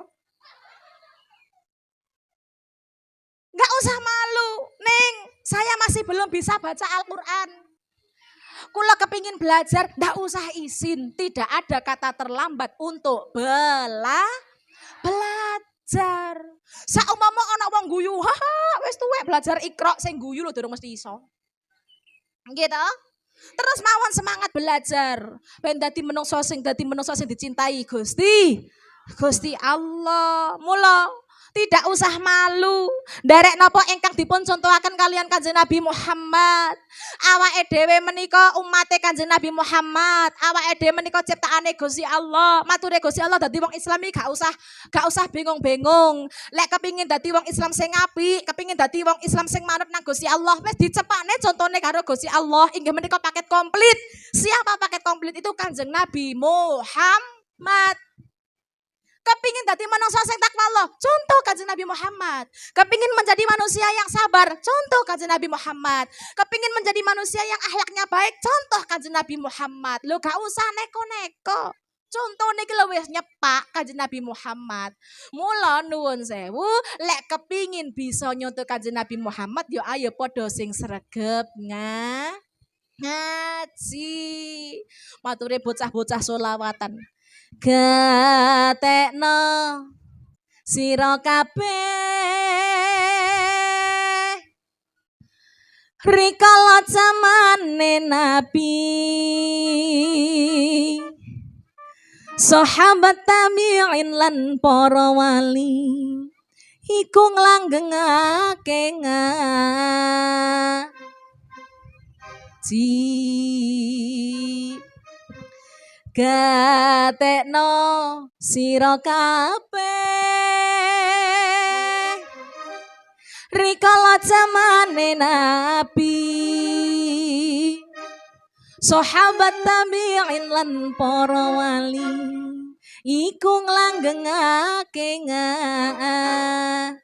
Enggak usah malu, Neng. Saya masih belum bisa baca Al-Qur'an. Kula kepingin belajar, enggak usah izin. Tidak ada kata terlambat untuk belajar. Saumpama ana wong guyu, wis tuwek belajar Iqra sing guyu lho durung mesti iso. Gitu. Terus mawon semangat belajar. Ben dadi menungso sing dicintai Gusti Allah. Mula tidak usah malu. Nderek napa ingkang dipun contohaken kalian Kanjeng Nabi Muhammad. Awake dhewe menika umate Kanjeng Nabi Muhammad. Awake dhewe menika ciptaane Gusti Allah. Mature Gusti Allah dadi wong Islam iki gak usah bingung-bingung. Lek kepingin dadi wong Islam sing apik, kepingin dadi wong Islam sing manut nang Gusti Allah, wis dicepakne contone karo Gusti Allah. Inggih menika paket komplit. Siapa paket komplit itu? Kanjeng Nabi Muhammad. Kepingin dadi manusia sing takwa Allah, contoh Kanjeng Nabi Muhammad. Kepingin menjadi manusia yang sabar, contoh Kanjeng Nabi Muhammad. Kepingin menjadi manusia yang akhlaknya baik, contoh Kanjeng Nabi Muhammad. Lo gak usah neko-neko. Contone iki lho wis nyepak Kanjeng Nabi Muhammad. Mula nuwun sewu, lek kepingin bisa nyontoh Kanjeng Nabi Muhammad yo ayo padha sing sregep ngaji. Mature bocah-bocah solawatan. Gatekno sira kabeh rikala zamane Nabi. Sahabat tabi'in lan para wali iku nglanggengake ngaji. Gatekno sira kabeh rikala zamane Nabi. Sahabat tabi'in lan para wali iku nglanggengake ngaji.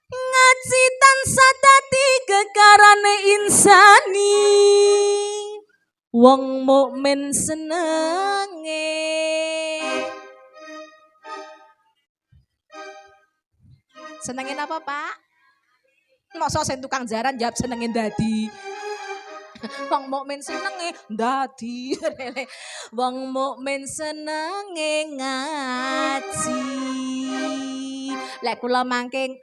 Ngaji tansah dadi gegarane insani wong mukmin senenge. Senengin apa, Pak? Masa sing tukang jaran jawab senengin dadi. Wong mukmin senenge dadi. Wong mukmin senenge ngaji. Lek kula mangking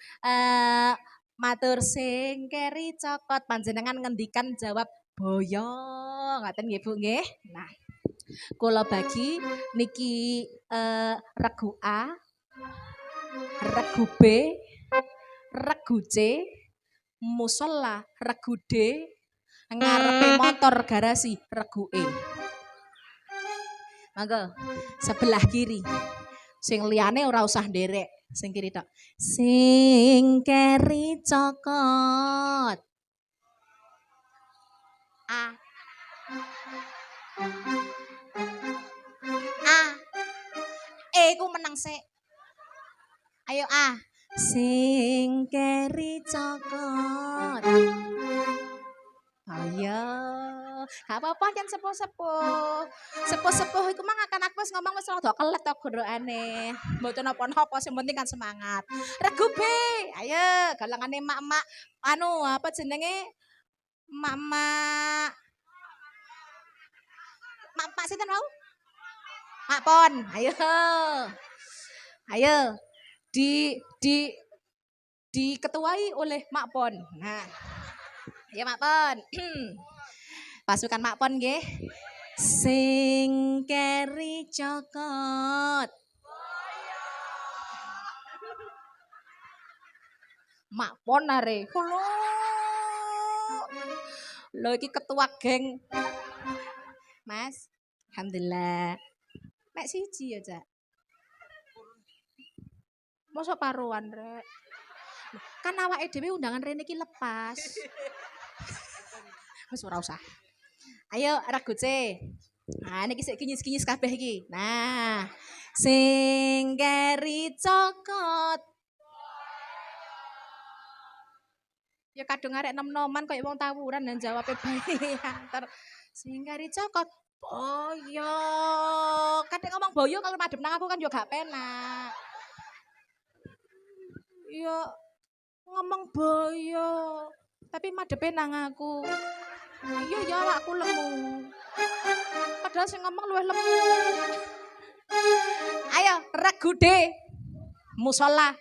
matur sing keri cokot panjenengan ngendikan jawab boyo. Ngaten nggih Bu nggih. Nah, kula bagi niki regu A, regu B, regu C, musola regu D, ngarepe motor garasi regu E. Mangga sebelah kiri. Sing liyane ora usah nderek, sing kiri tok. Sing keri cokot. A. A. E ku menang sik. Ayo A. Sing keri cokot. Ayo, gak apa-apa kan sepuh-sepuh. Sepuh-sepuh iku mang akan aku wis ngomong wis rada kelet to gorokane. Mboten napa-napa sing penting kan semangat. Regu B. Ayo, galangane mak-mak anu apa jenenge? Mak-mak. Mak sinten wau? Mak Pon. Ayo. Ayo. Diketuai oleh Mak Pon. Nah, ya Mak Pon. Pasukan Mak Pon nggih. Sing keri cokot. Mak Pon are. Lho iki ketua geng. Mas, alhamdulillah. Mek siji ya, Cak. Mosok paruan, Rek. Kan awake dhewe undangan rene iki lepas. Wis ora usah. Ayo regu C. Nah, niki sik kinyis-kinyis kabeh iki. Nah, sing keri cokot. Ya kadung arek nom-noman koyo wong tawuran dan jawabe bae. Sing keri cokot. Boyo. Kadang ngomong boyo kalau madhep nang aku kan yo gak penak. Yo ngomong boyo tapi madhepe nang aku. Iya ya awakku lemu. Padahal sing ngomong luwih lemu. Ayo regu D. Musola.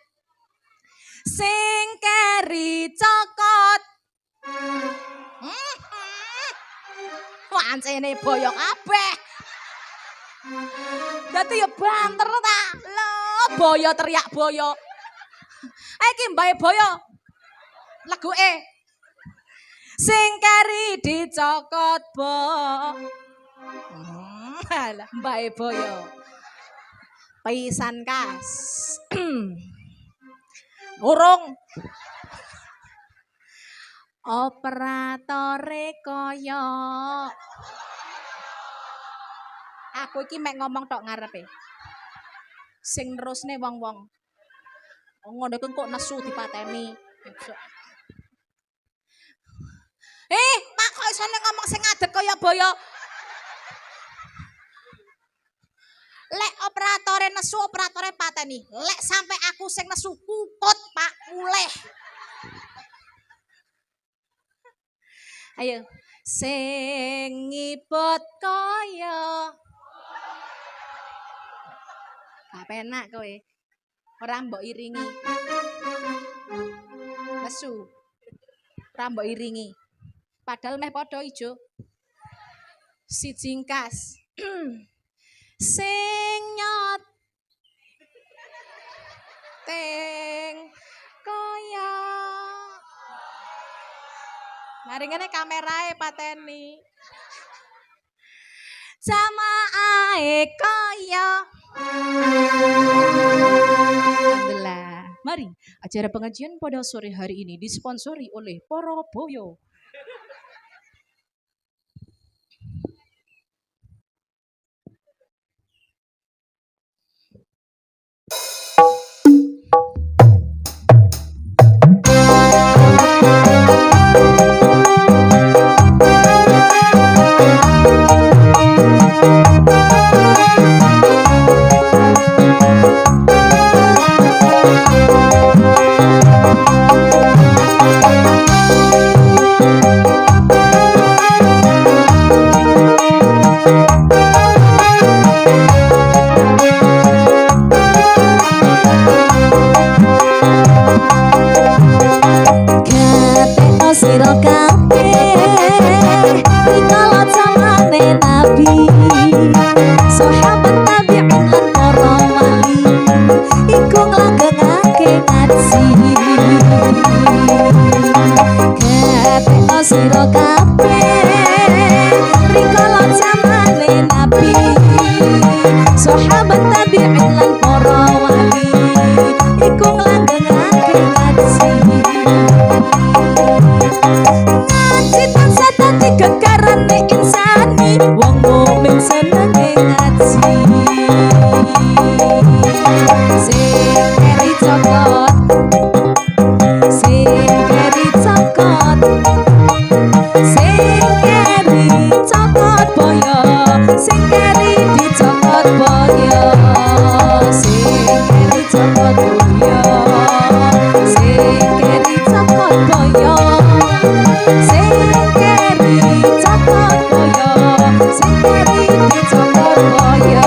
Sing keri cokot. Wancene boyo kabeh. Dadi ya banter ta. Lho boyo teriak boyo. Iki mbae boyo. Lagu E. Sing keri dicokot bo. Lah mbae boyo. Pisan kas. Urung. Operatore kaya. Aku iki mek ngomong tok ngarepe. Sing nerusne wong-wong. Ngono iku kok nesu dipateni. Pak kok isone ngomong sing ngadeg kaya boyo. Lek operatore nesu operatore pateni. Lek sampai aku sing nesu kukut Pak muleh. Ayo. Sing ngibot kaya. Gak penak kowe. Ora mbok iringi. Nesu. Ora mbok iringi. Padahal meh padha ijo. Si jingkas. Sing nyot teng kaya. Mari ngene kamerae pateni. Jamaahe kaya. Alhamdulillah. Mari, acara pengajian pada sore hari ini disponsori oleh Poroboyo. Sira kabeh rikala zamane Nabi sahabat tabi'in lan para wali iku nglanggengake ngaji kabeh sira kabeh rikala zamane Nabi sahabat tabi'in lan para wali iku nglanggengake ngaji gegarane insani wong mukmin senenge ngaji sing keri cokot sing keri cokot sing keri cokot boyo sing keri dicokot boyo sing keri cokot boyo sing keri cokot boyo sing keri cokot boyo sing keri dicokot boyo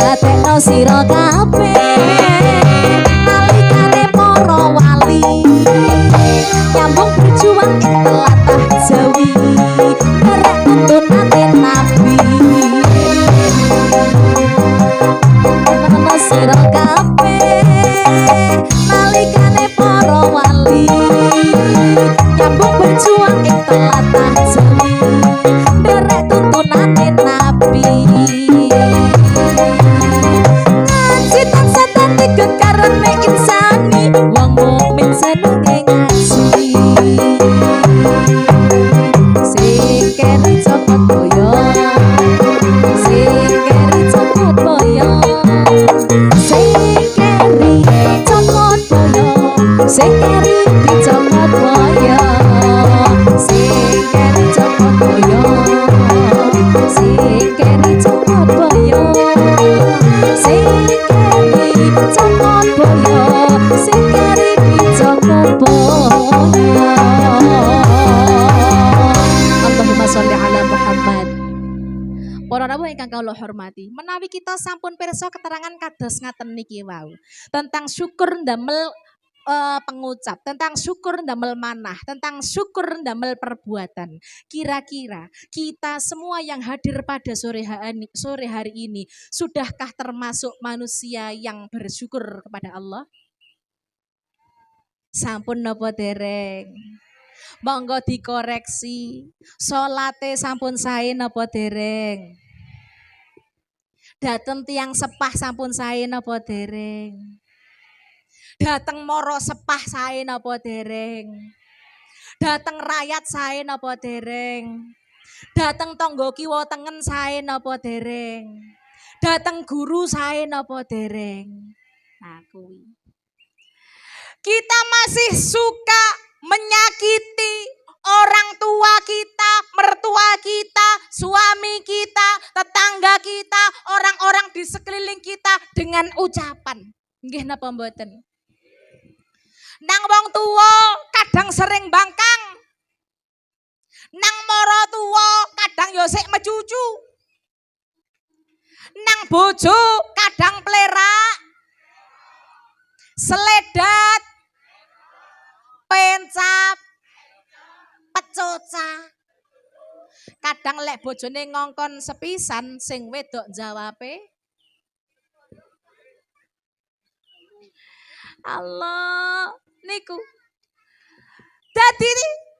gatekno sira kabeh nalikane para wali nyambung berjuang ing tlatah Jawi derek tuntunane Nabi gatekno sira kabeh nalikane para wali nyambung berjuang ing tlatah Jawi derek tuntunane Nabi gegarane insani wong mukmin senenge ngaji sing keri cokot boyo sing keri cokot boyo sing keri cokot boyo sing keri dicokot boyo sing keri cokot boyo sing keri cokot boyo sing keri cokot boyo sing keri dicokot boyo Allahumma sholli ala Muhammad. Para rawuh ingkang kula hormati, menawi kita sampun pirsa keterangan kados ngaten niki wau tentang syukur ndamel pengucap, tentang syukur ndamel manah, tentang syukur ndamel perbuatan. Kira-kira kita semua yang hadir pada sore hari ini sudahkah termasuk manusia yang bersyukur kepada Allah? Sampun napa dereng? Monggo dikoreksi. Salate sampun sae napa dereng? Dateng tiang sepah sampun sae napa dereng? Dateng moro sepah sae napa dereng? Dateng rakyat sae napa dereng? Dateng tangga kiwa tengen sae napa dereng? Dateng guru sae napa dereng? Nah kuwi. Kita masih suka menyakiti orang tua kita, mertua kita, suami kita, tetangga kita, orang-orang di sekeliling kita dengan ucapan. Nggih napa mboten? Nang wong tua kadang sering bangkang. Nang mara tua kadang yo sik mecucu. Nang bojo kadang plerak. Seledat, pencap, pecoca. Kadang lek bojone ngongkon sepisan sing wedok jawabe Allah niku. Dadi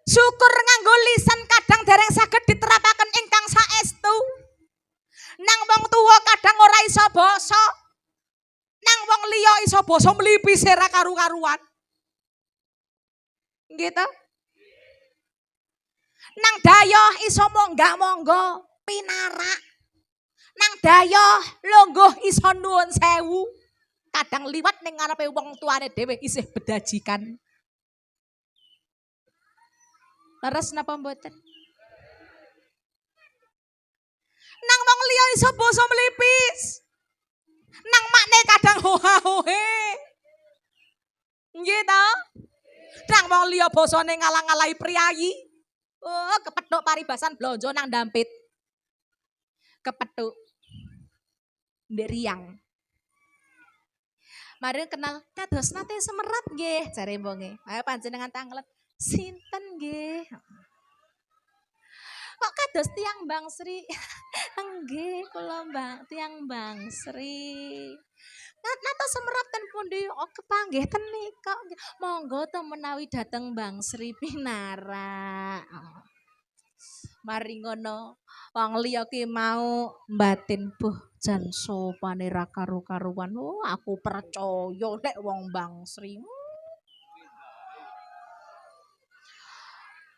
syukur nganggo lisan kadang dereng saged diterapaken ingkang saestu. Nang wong tuwa kadang ora iso basa. Nang wong liya iso basa mlipis ora karu-karuan. Nggih ta? Nang dayoh iso monggo pinarak. Nang dayoh lungguh iso nuwun sewu. Kadang liwat ning ngarepe wong tuane dhewe isih bedajikan. Leres napa mboten? Nang wong liya iso basa mlipis. Nang makne kadang hoha-hohe. Nggih ta? Nang wong liya basane ngalang-alahi priyayi. Oh, kepethuk paribasan blonjo nang dampit. Kepethuk. Ndek riang. Mari kenal, kados nate semerat nggih, jare mbonge. Ayo panjenengan tanglet. Sinten nggih? Kok kados tiang Bang Sri? Nggih, kula tiang Bang Sri. Nata semerat ten pundi? Oh, kepanggih ten nika. Monggo to menawi dateng Bang Sri pinara. Mari ngono, wong liya ki mau batin buh jan sopane ra karu-karuan. Oh, aku percaya nek wong Bang Sri.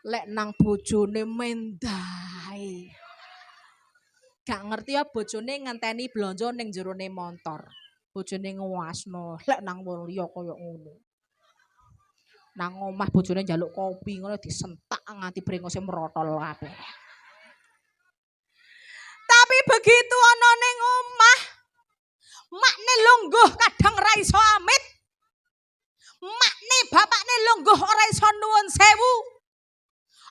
Lek nang bojone mendai. Gak ngerti ya bojone ngenteni blonjo ning jerone montor. Bojone nguasno, lek nang wong liya kaya ngono. Nang omah bojone njaluk kopi ngono disentak nganti brengose merotol kabeh. Tapi begitu ana ning omah, makne lungguh kadang ra iso amit. Makne bapakne lungguh ora iso nuwun sewu.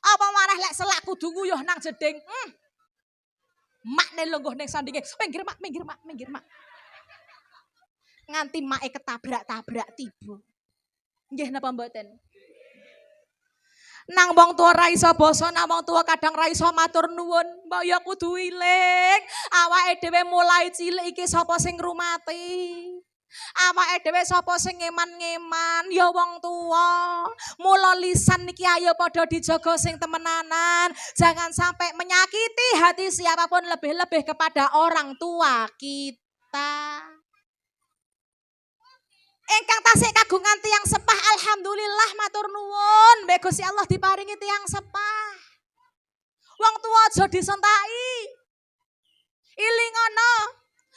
Apa marah lek selak kudu nguyuh nang jeding. Makne lungguh ning sandinge, minggir mak. Nganti make ketabrak-tabrak tiba. Nggih napa mboten? Nang wong tuwa ra iso basa, nang wong tuwa kadang ra iso matur nuwun. Mbok ya kudu iling, awake dhewe mulai cilik iki sapa sing ngrumati? Awake dhewe sapa sing ngeman-ngeman? Ya wong tuwa. Mula lisan niki ayo padha dijaga sing temenanan. Jangan sampai menyakiti hati siapapun, lebih-lebih kepada orang tua kita. Engkang tasik kagungan tiang sepah, alhamdulillah matur nuwun. Mbek Gusti Allah diparingi tiang sepah. Wong tua aja disentaki. Ilingono.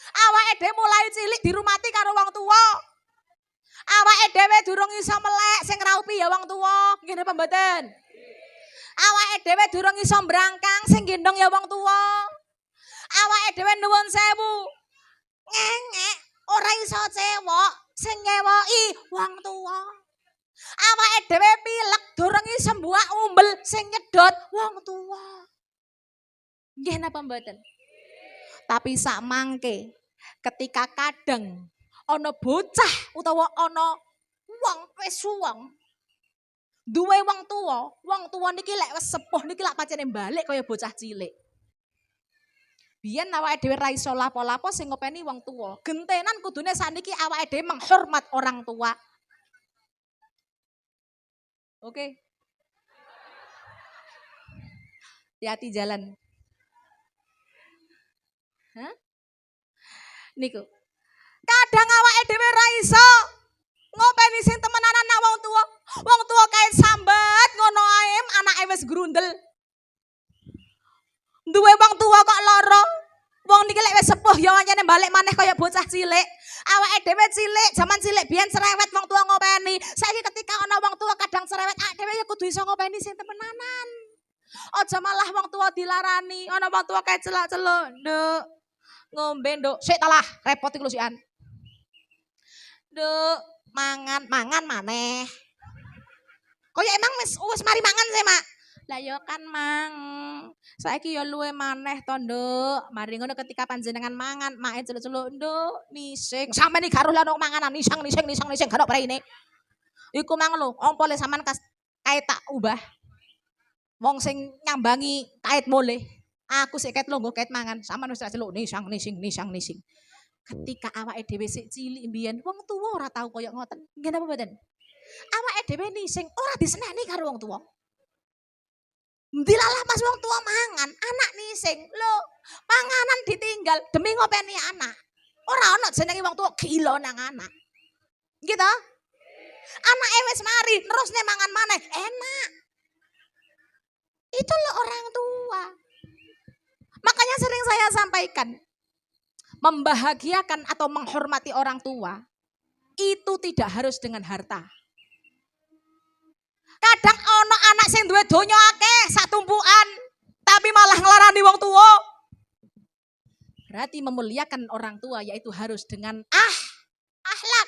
Awake dhewe mulai cilik dirumati karo wong tua. Awake dhewe durung iso melek sing ngraupi ya wong tua. Nggih napa mboten? Awake dhewe durung iso mbrangkang sing gendong ya wong tua. Awake dhewe nuwun sewu. Ngengek ora iso cewek. Sing ngewoki wong tua. Awake dhewe pilek durung iso mbuak umbel sing nyedot wong tua. Nggih napa mboten? Tapi sak mangke ketika kadang ana bocah utawa ana wong wis suweng duwe wong tua niki lek wis sepuh niki lak pancene balik kaya bocah cilik. Biyen awake dhewe ra iso lapo-lapo sing ngopeni wong tua. Gentenan kudune saniki awake dhewe menghormat orang tua. Oke. Hati jalan. Hah? Niku. Kadang awake dhewe ra iso ngopeni sing temenanan nak wong tuwa. Wong tuwa kae sambat ngono ae anake wis grundel. Duwe wong tuwa kok lara. Wong niki lek wis sepuh ya anyane balik maneh kaya bocah cilik. Awake dhewe cilik, jaman cilik biyen cerewet wong tuwa ngopeni. Saiki ketika ana wong tuwa kadang cerewet, awake dhewe ya kudu iso ngopeni sing temenanan. Aja malah wong tuwa dilarani, ana wong tuwa kae celak-celuk, Nduk. Ngombe, Nduk. Sik talah, repot iku lusikan. Nduk, mangan maneh. Kaya emang wis mari mangan sih, Mak. Lah ya kan, Mang. Saiki ya luwe maneh to, Nduk. Mari ngono ketika panjenengan mangan, make celuk-celuk, Nduk, nising. Sampe iki garuh lan manganan nising gak ono praine. Iku mang lho, ompo le sampean kae tak ubah. Wong sing nyambangi kait mole. Aku sik kait longgo kait mangan, sampean wis celuk nising. Ketika awake dhewe sik cilik mbiyen, wong tuwa ora tau koyo ngoten. Nggih napa mboten? Awake dhewe nising ora diseneni karo wong tuwa. Dilalah Mas wong tua mangan, anak nising. Lho, panganan ditinggal demi ngopeni anak. Ora ana jenenge wong tua gila nang anak. Gitu? Anake wis mari, terusne mangan maneh, enak. Itu loh orang tua. Makanya sering saya sampaikan, membahagiakan atau menghormati orang tua itu tidak harus dengan harta. Kadang ono anak sing duwe donya akeh satumpukan tapi malah nglarani wong tua. Berarti memuliakan orang tua yaitu harus dengan akhlak.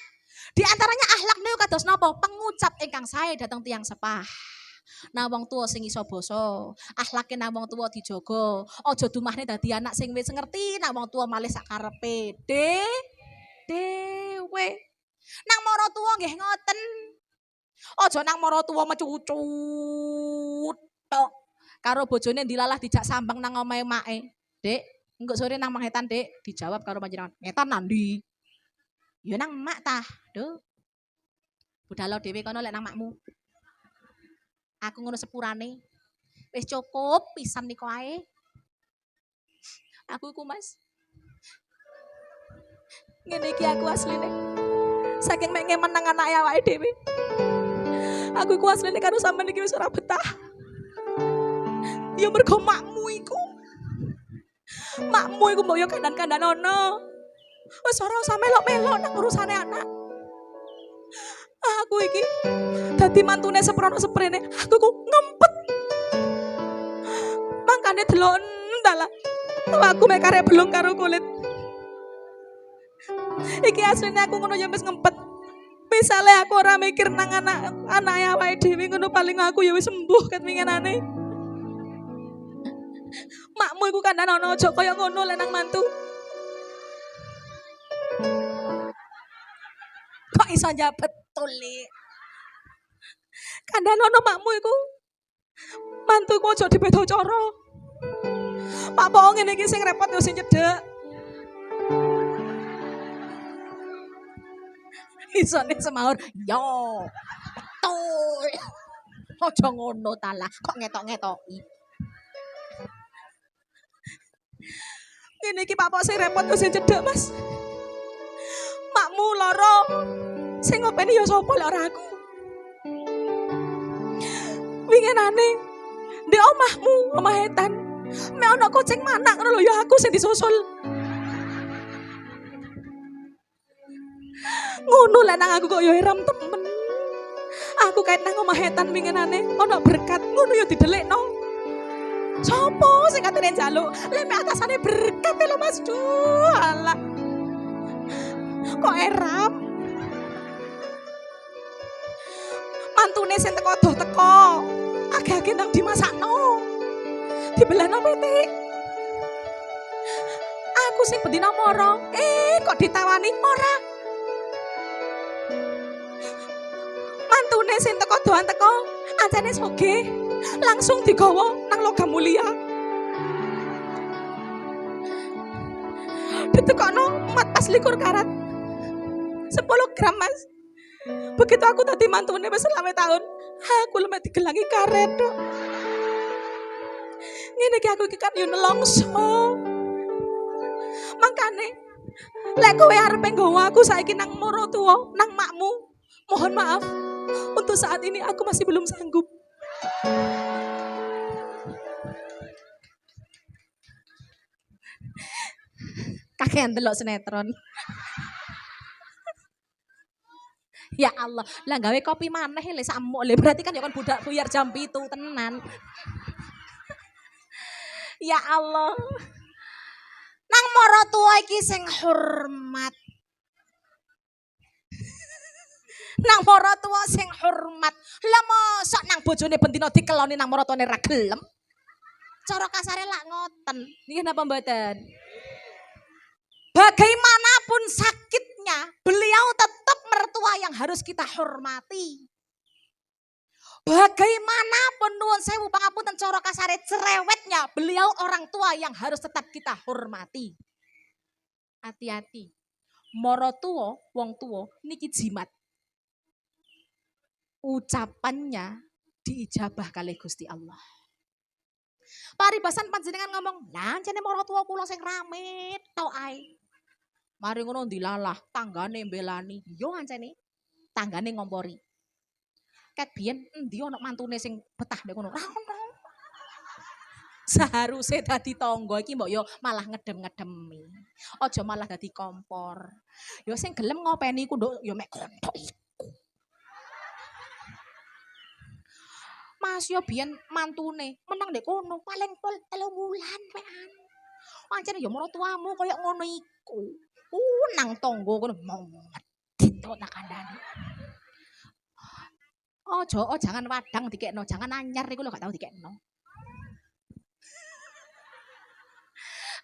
Di antaranya akhlak niku kados napa? Pengucap ingkang sae dhateng tiyang sepah. Nah wong tua sing iso basa, akhlake nang wong tua dijaga. Aja dumahne dadi anak sing wis ngerti, nang wong tua malih sak karepe. Dewe. Nang mara tua nggih ngoten. Aja nang mara tua mecucut tok. Karo bojone dilalah dijak sambang nang omahe make. Dek, engko sore nang mangetan, Dek. Dijawab karo panjenengan. Ngetan nandi? Ya nang mak tah. Duh. Budhalo dhewe kono lek nang makmu. Aku ngono sepurane. Wis cukup pisan niku ae. Aku iku Mas. Ngene iki aku asline. Saking mek ngemen nang anake awake dhewe. Aku iku asline karo sampean iki wis ora betah. Ya mergo makmu iku. Makmu iku mbok yo kandan-kandan ono. Wis ora usah melok-melok nang urusane anak. Aku iki dadi mantune seprono-seprene, aku ku ngempet. Mangkane delok ndalah. Aku mek karek belum karo kulit. Iki asline aku ngono ya wis ngempet. Misale aku ora mikir nang anak awake dhewe ngono paling aku ya wis sembuh ket winginane. Makmu iku kandhane ana aja kaya ngono lek nang mantu. Kok iso njabet tuli? Kandhane ana makmu iku. Mantuku aja dibeda cara. Pak Pong ngene iki sing repot yo sing cedhek. Isone semaur, yo. Betul. Aja ngono ta lah, kok ngetok-ngetoki. Ngene iki Pak Pok sing repot yo sing cedhek, Mas. Makmu lara. Sing ngopeni ya sapa lek ora aku. Winginane ndek omahmu, omah etan. Mek ana kucing manak ngono lho ya aku sing disusul. Ngono lek nang aku kok ya heram temen. Aku kait nang omah etan winginane ana berkat ngono ya didelikno. Sopo sing katene njaluk? Lek mek atasane berkat lho Mas. Duh, alah. Kok eram? Mantune sing teko doh teko. Agak-agak nang dimasakno. Dibelahno pitik. Aku sing bedina mara, kok ditawani ora. Mantune sing teko doan teko, ancane sugih. Langsung digawa nang logam mulia. Ditekokno emat pas 21 karat. 10 gram Mas. Begitu aku tadi mantune wis selama tahun, aku lemah digelangi karet. Ngene iki aku iki kan yo nelongso. Makane lek kowe arep nggawa aku saiki nang maratuwa, nang makmu, mohon maaf. Untuk saat ini aku masih belum sanggup. Kakean delok sinetron. Ya Allah, lah gawe kopi maneh le samuk le berarti kan ya kan budak buyar jam 7 tenan. Ya Allah. Nang maratuwa iki sing hormat. Nang maratuwa sing hormat. Lah mosok nang bojone bendina dikeloni nang maratuwane ra gelem. Cara kasare lak ngoten. Niki napa mboten? Bagaimanapun sakitnya, beliau tetap mertua yang harus kita hormati. Bagaimanapun nuwun sewu pangapunten cara kasare cerewetnya, beliau orang tua yang harus tetap kita hormati. Hati-hati. Mara tuwa, wong tuwa niki jimat. Ucapannya diijabah kali Gusti Allah. Paribasan panjenengan ngomong, "Lah jane mara tuwa kula sing rame tok ae." Mari ngono dilalah, tanggane mbelani. Yo ancene tanggane ngompori. Ket biyen endi ana mantune sing betah nek ngono. Ra ono. Seharusnya dadi tangga iki mbok yo malah ngedem-ngedemi. Aja malah dadi kompor. Yo sing gelem ngopeni ku nduk yo mek kontok iku. Mas yo biyen mantune menang ndek kono paling pol 3 wulan wean. Ancene yo maratuamu koyo ngono iku. Nang tangga kono medhit tok tak kandhani. Ojo, jangan wadang dikekno, jangan anyar iku lho gak tau dikekno.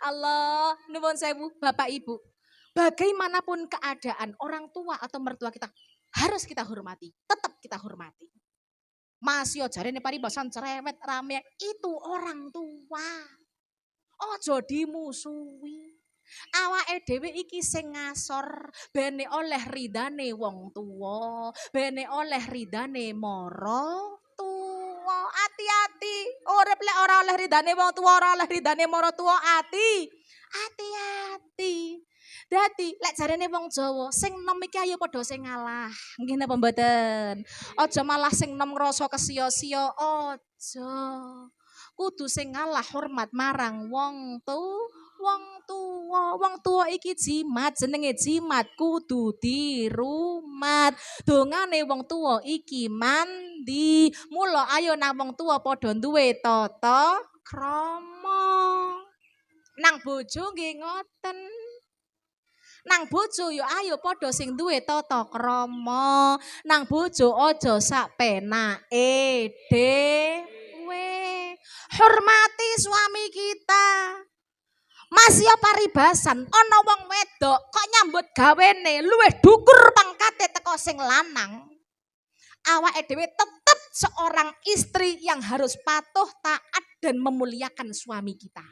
Allah, nuwun sewu Bapak Ibu. Bagaimanapun keadaan orang tua atau mertua kita harus kita hormati, tetap kita hormati. Mas yo jarene paribasan cerewet rame itu orang tua. Ojo dimusuhi. Awake dhewe iki sing ngasor bene oleh ridane wong tuwa, bene oleh ridane mara tuwa. Hati-hati, urip lek ora oleh ridane wong tuwa, ora oleh ridane mara tuwa, hati-hati. Dadi lek jarene wong Jawa, sing nom iki ayo padha sing ngalah. Nggih napa mboten? Aja malah sing nom ngrasa kesiya-siya, aja. Kudu sing ngalah hormat marang wong tuwa. Wong tuwa iki jimat, jenenge jimat kudu dirumat. Dongane wong tuwa iki mandi. Mula ayo nang wong tuwa padha duwe tata krama. Nang bojo nggih ngoten. Nang bojo yo ayo padha sing duwe tata krama. Nang bojo aja sak penake dhewe. Hormati suami kita. Mas ya paribasan ana wong wedok kok nyambut gawene luwih dhukur pangkate teko sing lanang. Awake dhewe tetep seorang istri yang harus patuh, taat dan memuliakan suami kita.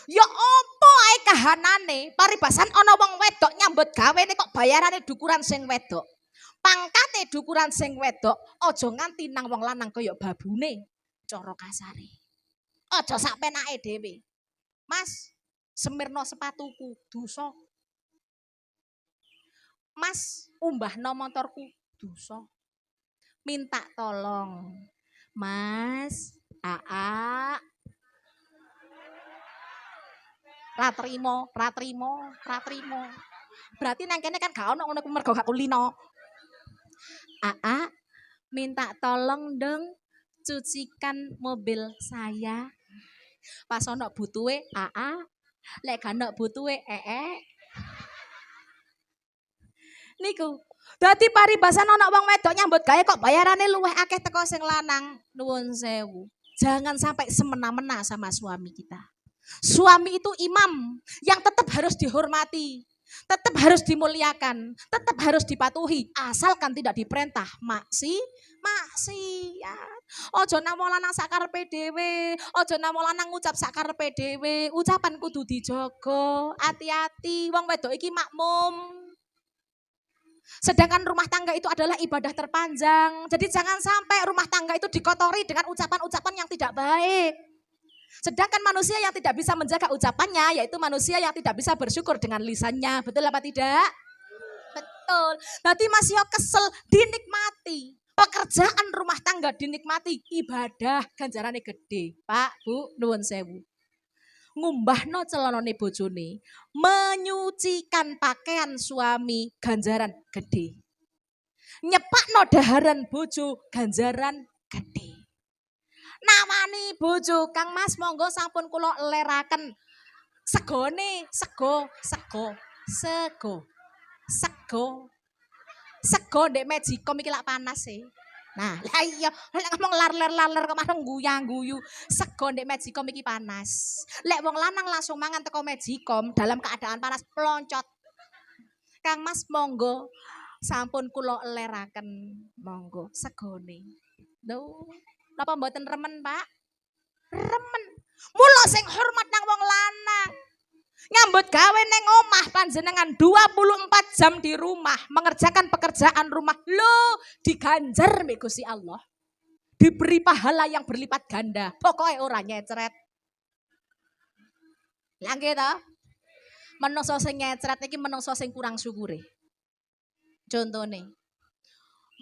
Ya apa ae kahanane paribasan ana wong wedok nyambut gawene kok bayarane dhukuran sing wedok. Pangkate dhukuran sing wedok aja nganti nang wong lanang kaya babune cara kasare. Aja sak penake dhewe. Mas, semirno sepatuku dosa. Mas, umbahno motorku dosa. Minta tolong. Mas, Aa. Ratrimo. Berarti nang kene kan gak ono ngono mergo gak kulino. Aa, minta tolong dong cucikan mobil saya. Pas ono butuhe Aa, lek gak ono butuhe Niku. Dadi paribasan ono wong wedok nyambut gawe kok bayarane luwih akeh teko sing lanang. Nuwun sewu. Jangan sampai semena-mena sama suami kita. Suami itu imam yang tetap harus dihormati, tetap harus dimuliakan, tetap harus dipatuhi asalkan tidak diperintah maksiat. Ojo nang lanang sak karepe dhewe, ojo nang lanang ngucap sak karepe dhewe. Ucapan kudu dijaga. Hati-hati, wong wedok iki makmum. Sedangkan rumah tangga itu adalah ibadah terpanjang. Jadi jangan sampai rumah tangga itu dikotori dengan ucapan-ucapan yang tidak baik. Sedangkan manusia yang tidak bisa menjaga ucapannya, yaitu manusia yang tidak bisa bersyukur dengan lisannya. Betul apa tidak? Betul. Berarti masih kesel, dinikmati. Pekerjaan rumah tangga dinikmati, ibadah ganjarannya gede. Pak, Bu, nuwun sewu. Ngumbahno celanane bojone, menyucikan pakaian suami, ganjaran gede. Nyepakno daharan bojo, ganjaran gede. Namani bojo Kang Mas, monggo sampun kula leraken segone, sego ndek Magicom iki lak panas e. Nah, lah iya, lek ngomong lar-lar kok malah guyang-guyu. Sego ndek Magicom iki panas. Lek wong lanang langsung mangan teko Magicom dalam keadaan panas ploncot. Kang Mas monggo sampun kula leraken monggo segone. Lho, napa mboten remen, Pak? Remen. Mula sing hormat nang wong lanang. Nyambut gawe neng omah panjenengan 24 jam di rumah mengerjakan pekerjaan rumah. Lo diganjar mbek Gusti Allah. Diberi pahala yang berlipat ganda. Pokoknya ora nyecret. Lah nggih to? Menungso sing nyecret iki menungso sing kurang syukure. Contone.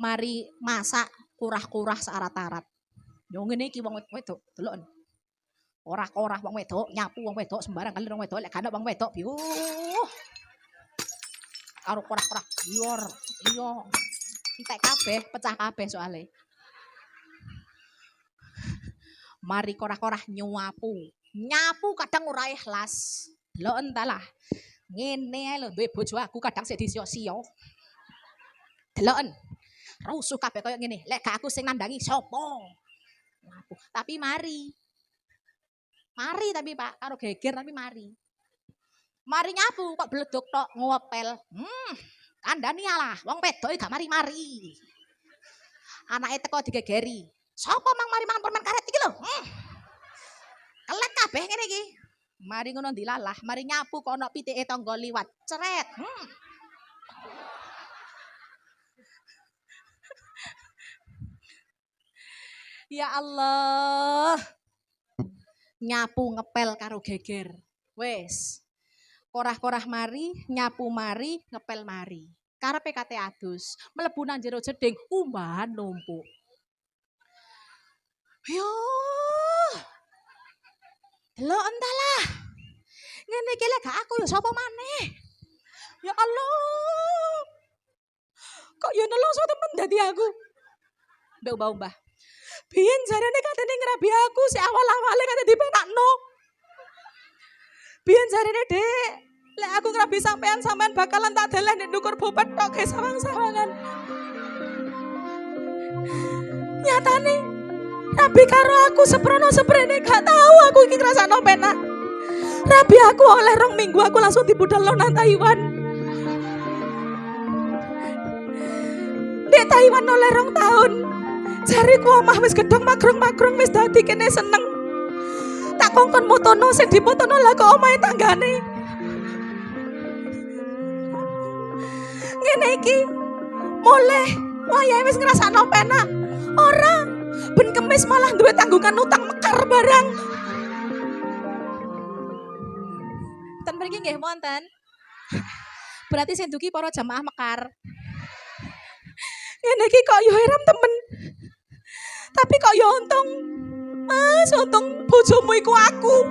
Mari masak kurah-kurah searat-arat. Yo ngene iki wong wedok, deloken. Ora-ora wong wedok, nyapu wong wedok sembarang kali wong wedok lek gak wong wedok biu. Karo kurah-kurah bior, iya. Entek kabeh, pecah kabeh soalé. Mari korah-korah nyapu. Nyapu kadang ora ikhlas. Lho entahlah. Ngene ae lho duwe bojo aku kadang sik disio-sio. Deloken. Rusuh kabeh koyo ngene. Lek gak aku sing nandangi sapa? Nyapu. Tapi mari tapi Pak, karo geger tapi mari. Mari nyapu kok bledok tok ngopel. Kandhani alah, wong wedok gak mari-mari. Anake teko digegeri. Sapa mang mari mangan permen karet iki lho? Kelek kabeh ngene iki. Mari ngono dilalah, mari nyapu kok ana pitike tangga liwat. Ceret. Ya Allah. Nyapu ngepel karo geger. Wes. Korah-korah mari, nyapu mari, ngepel mari. Karepe kate adus, mlebu nang jero jeding, umbahan numpuk. Yo. Delok entahlah. Ngene iki lek gak aku ya sapa maneh. Ya Allah. Kok yo nelongso temen dadi aku. Mbak umbah-umbah. Biyen jarene katene ngrabi aku si awal-awale kate dipenakno. Biyen jarene Dek, lek aku ngrabi sampean bakalan tak deleh nek ndukur bopet tok ge sawang-sawangan. Nyatane rabi karo aku seprono-seprene gak tahu aku iki ngrasakno penak. Rabi aku oleh 2 minggu aku langsung dibudalno nang Taiwan. Dek Taiwan oleh 2 tahun. Jariku omah wis gedhong magrung-magrung wis dadi kene seneng. Tak kongkon motono sing dipotono lah kok omahe tanggane. Ngene iki mulih wayahe wis ngrasakno penak. Ora ben kemis malah duwe tanggungan utang mekar barang. Ten mriki nggih wonten. Berarti sing dugi para jamaah mekar. Ngene iki kok yo heran temen. Tapi kok yo untung. Mas, untung bojomu iku aku.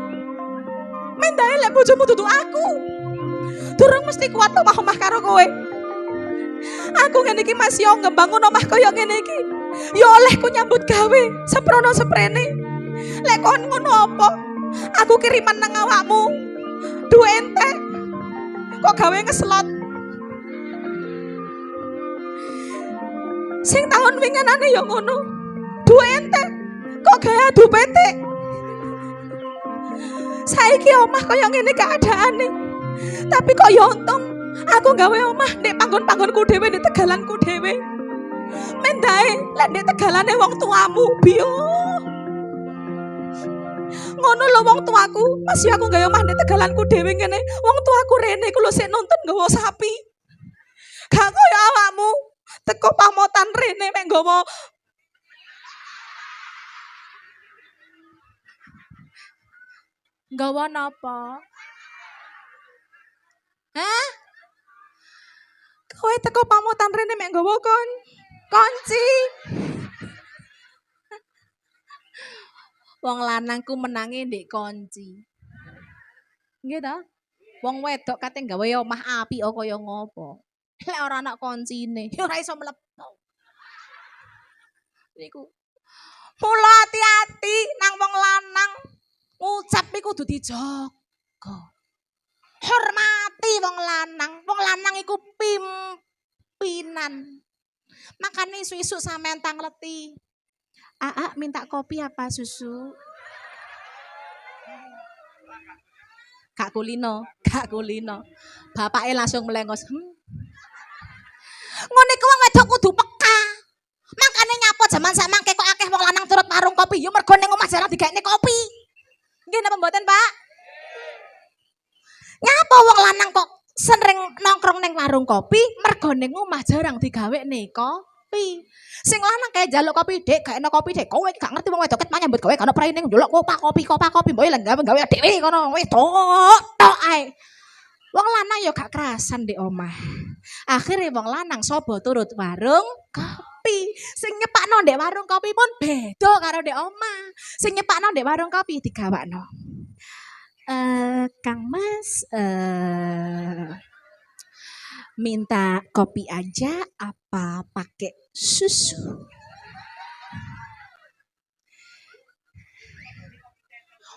Mendae lek bojomu dudu aku. Durung mesti kuat omah-omah karo kowe. Aku ngene iki Mas yo ngembangun omah kaya ngene iki. Yo olehku nyambut gawe seprono-seprene. Lek kon ngono apa? Aku kiriman nang awakmu. Duwe entek. Kok gawe ngeslot? Sing tahun winginane yo ngono. Duwe entek. Kok gawe adu petik? Saiki omah kaya ngene keadaane. Tapi kok yo untung aku gawe omah nek panggon-panggonku dhewe nek tegalanku dhewe. Mendae lek nek tegalane wong tuamu biyo. Ngono lho wong tuaku, masih aku gawe omah nek tegalanku dhewe ngene. Wong tuaku rene ku lho sik nuntun nggawa sapi. Gak kaya awakmu. Teko pamotan rene mek nggawa Nggawa napa? Hah? Kowe teko pamutan rene mek nggawa kunci. Wong lanang ku menange ndek kunci. Nggih ta? Wong wedok kate gawe omah apik kaya ngopo. Lek ora ana kuncine, ya ora iso mlebu. Niku. Mula hati-hati nang wong lanang. Ngucap iku kudu dijaga. Hormati wong lanang. Wong lanang iku pimpinan. Makane isu-isu sampean tangleti. Aa minta kopi apa susu? Kak kulino. Bapake langsung melengos. Ngene ku wong wedok kudu peka. Makane nyapa jaman samangke kok akeh wong lanang turut warung kopi ya mergo ning omah jarang digekne kopi. Nggih napa mboten, Pak? Nyapa wong lanang kok sering nongkrong ning warung kopi mergo ning omah jarang digawekne kopi. Sing lanang kae njaluk kopi, Dik, gak enak kopi, Dik. Kowe gak ngerti wong wedok ket nyambut gawe gak ono praine njaluk kopak kopi, mbok lek gawe dhewe kono wis tok ae. Wong lanang ya gak kerasan di omah. Akhirnya wong lanang sapa turut warung kopi. Sing nyepakno ndek warung kopi pun beda karo ndek omah. Sing nyepakno ndek warung kopi digawakno. Kang Mas minta kopi aja apa pakai susu?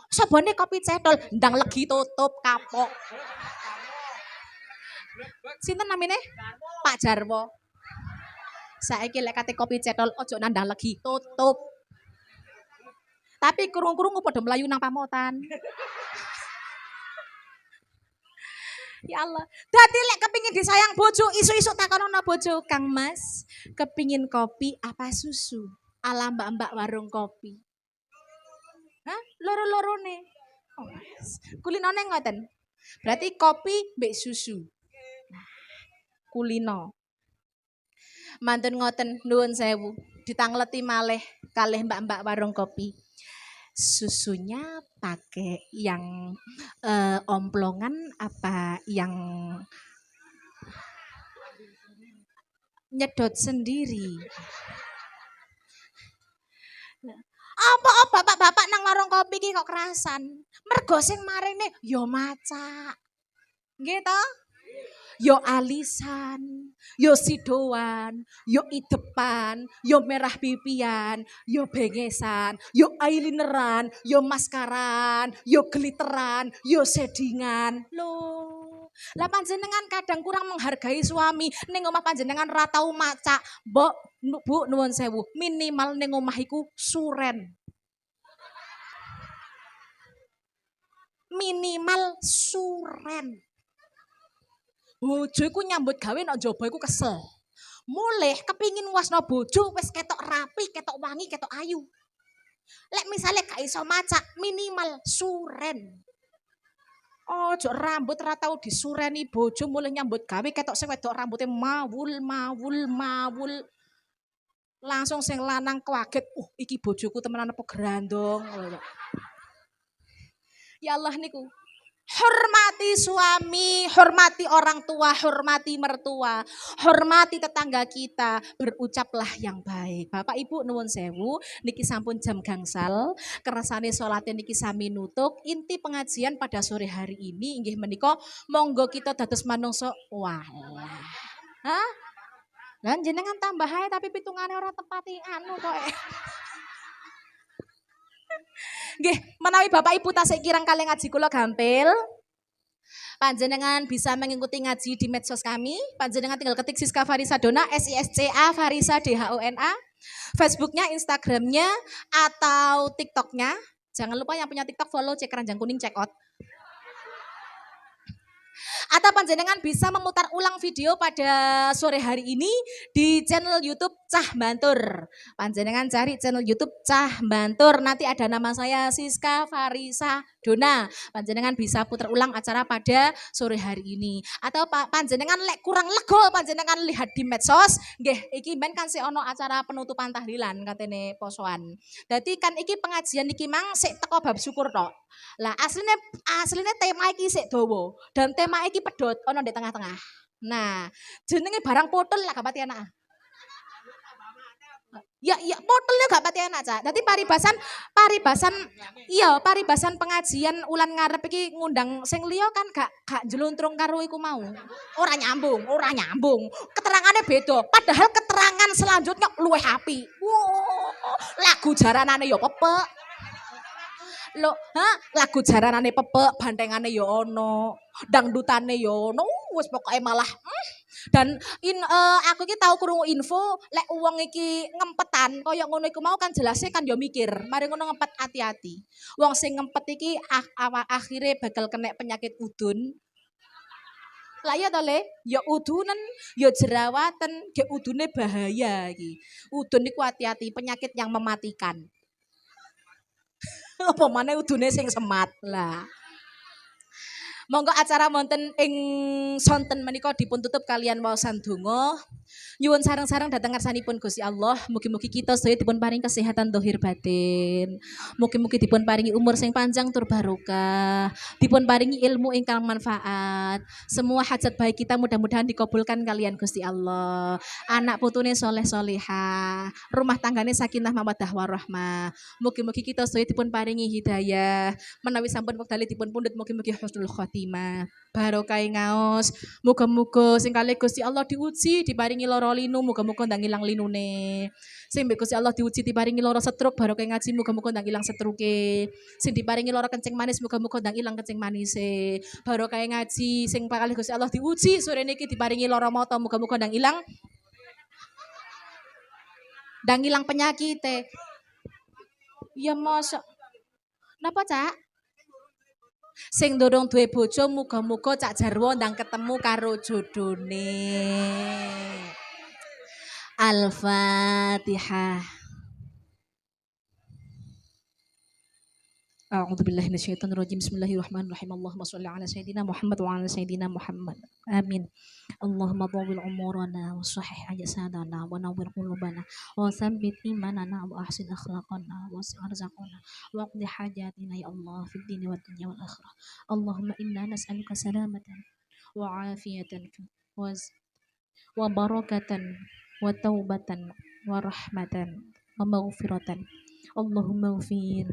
Sabone kopi cetol, ndang legi tutup kapok. Sinten namine? Pak Jarwo. Saiki lek kate kopi cetol ojo nandang legi tutup. Tapi kurung-kurung padha mlayu nang pamotan. Ya Allah. Dadi lek kepingin disayang bojo, isu-isu takonono bojo, Kang Mas, kepingin kopi apa susu? Ala mbak-mbak warung kopi. Hah? Loro-lorone. Oh, kulinone ngoten. Berarti kopi mbek susu. Kulino. Mantun ngoten nuwun sewu. Ditangleti malih kalih mbak-mbak warung kopi. Susunya pakai yang omplongan apa yang nyedot sendiri? Apa bapak-bapak nang warung kopi iki kok kerasan? Mergo sing marine ya macak. Nggih to? Yo alisan, yo sidoan, yo idepan, yo merah pipian, yo bengesan, yo eyelineran, yo maskaran, yo glitteran, yo shadingan. Loh, lah panjenengan kadang kurang menghargai suami, ning omah panjenengan ra tau macak. Mbok, Bu, nuwun sewu, minimal ning omah iku suren. Minimal suren. Bojo iku nyambut gawe nek njaba iku kesel. Mulih kepingin wasno bojo wis ketok rapi, ketok wangi, ketok ayu. Lek misale gak iso macak, minimal suren. Ojo rambut ra tau disureni bojo mulih nyambut gawe ketok sing wedok rambutnya mawul. Langsung sing lanang kaget, iki bojoku temenan apa grandong. Ya Allah niku. Hormati suami, hormati orang tua, hormati mertua, hormati tetangga kita, berucaplah yang baik. Bapak Ibu nuwun sewu, niki sampun jam gangsal, kersane salate niki sami nutuk. Inti pengajian pada sore hari ini inggih menika monggo kita dados manungsa walah. Hah? Lan jenengan tambah ae tapi pitungane ora tepati anu kok. Nggih, menawi Bapak Ibu tasih kirang kalih ngaji kula gampil. Panjenengan bisa mengikuti ngaji di medsos kami. Panjenengan tinggal ketik Siska Farisa Dona, SISCA Farisa DHONA. Facebooknya, Instagramnya, atau TikToknya. Jangan lupa yang punya TikTok follow, cek keranjang kuning, check out. Atau panjenengan bisa memutar ulang video pada sore hari ini di channel YouTube Cah Bantur. Panjenengan cari channel YouTube Cah Bantur. Nanti ada nama saya Siska Farisa Dona. Panjenengan bisa putar ulang acara pada sore hari ini. Atau panjenengan lek kurang lego panjenengan lihat di medsos. Nggih, iki ben kan si ono acara penutupan tahlilan katene posoan. Dadi kan iki pengajian iki mang sik teko bab syukur tok. Lah asline tema iki sik dawa dan tema iki pedot ono di tengah-tengah. Nah, jenenge barang potol lah gak pati enak. Ya potolnya gak pati enak, Cak. Dadi paribasan pengajian ulan ngarep iki ngundang sing liya kan gak jeluntrung karo iku mau. Ora nyambung. Keterangane beda, padahal keterangan selanjutnya luwih apik. Wow, lagu jaranane ya pepek. Lagu jaranane pepek, bantengane ya ono, dangdutane ya ono, wis pokoke malah dan aku iki tau krungu info lek wong iki ngempetan kaya ngono iku mau kan jelasnya kan ya mikir, mari ngono ngempet hati-hati. Wong sing ngempet iki akhire bakal kena penyakit udun. Lah ya to Le, ya udunan, ya jerawatan, ge udune bahaya iki. Udun iku hati-hati, penyakit yang mematikan. Apa maneh udune sing semat lah. Monggo acara wonten ing sonten menika dipun tutup kalian waosan donga. Nyuwun sareng-sareng dhateng ngarsanipun Gusti Allah, mugi-mugi kita sedaya dipun paring kesehatan zahir batin. Mugi-mugi dipun paringi umur sing panjang tur barokah, dipun paringi ilmu ingkang manfaat. Semua hajat baik kita mudah-mudahan dikabulkan kalian Gusti Allah. Anak putune soleh solehah, rumah tanggane sakinah mawaddah warahmah. Mugi-mugi kita sedaya dipun paringi hidayah. Menawi sampun wekdal dipun pundhut mugi-mugi husnul khotimah. Barokah ngaos. Muga-muga sing kalih Gusti Allah diuji diparingi lara linu, muga-muga ndang ilang linune. Sing mbek Gusti Allah diuji diparingi lara stroke, barokah ngaji muga-muga ndang ilang stroke. Sing diparingi lara kencing manis muga-muga ndang ilang kencing manise. Barokah ngaji sing kalih Gusti Allah diuji sore niki diparingi lara mata, muga-muga ndang ilang penyakit. Ya masa. Napa, Cak? Sing dorong duwe bojo muga-muga Cak Jarwo ndang ketemu karo jodone. Al-Fatihah. A'udzubillahi minasyaitonirrajim. Bismillahirrahmanirrahim. Allahumma shalli ala sayidina Muhammad wa ala sayidina Muhammad. Amin. Allahumma tawwil umurana wa sahih ajasadana wa nawwir qulubana wa tsabbit imanana wa ahsin akhlaqana wa wasi' arzaqana wa qdi hajatina ya Allah fid dini wad dunya wal akhirah. Allahumma inna nas'aluka salamatan wa afiyatan wa barakatan wa taubatan wa rahmatan wa maghfiratan. Allahumma ighfir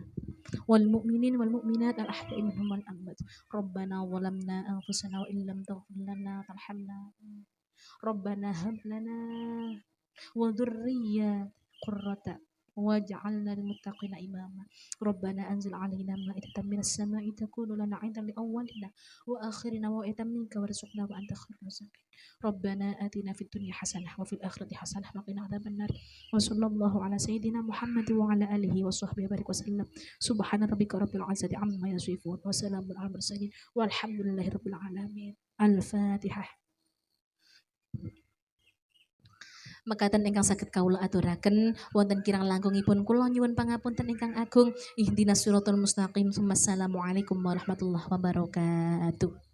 wal mu'minin wal mu'minat al ahya'i minhum wal amwat. Rabbana zalamna anfusana wa illam taghfir lana tarhamna. Rabbana hab lana wa dhurriyyatan qurrata waj'alna lil muttaqina imama. Rabbana anzil 'alaina ma'idatan minas sama'i takunu lana 'idan li awwalina wa akhirina wa itam minka warzuqna wa anta khairur raziqin. Rabbana atina fid dunya hasanah wa fil akhirati hasanah wa qina adzabannar. Wa sallallahu ala sayyidina Muhammad wa ala alihi wa sahbihi barik wasallam. Subhana rabbika rabbil 'izzati 'amma yasifun wa salamun 'alal mursalin walhamdulillahi rabbil alamin. Al-Fatihah. Mekaten ingkang saged kawula aturaken wonten kirang langkungipun kula nyuwun pangapunten ingkang agung. Ihdinas siratal mustaqim. Wassalamualaikum warahmatullahi wabarakatuh.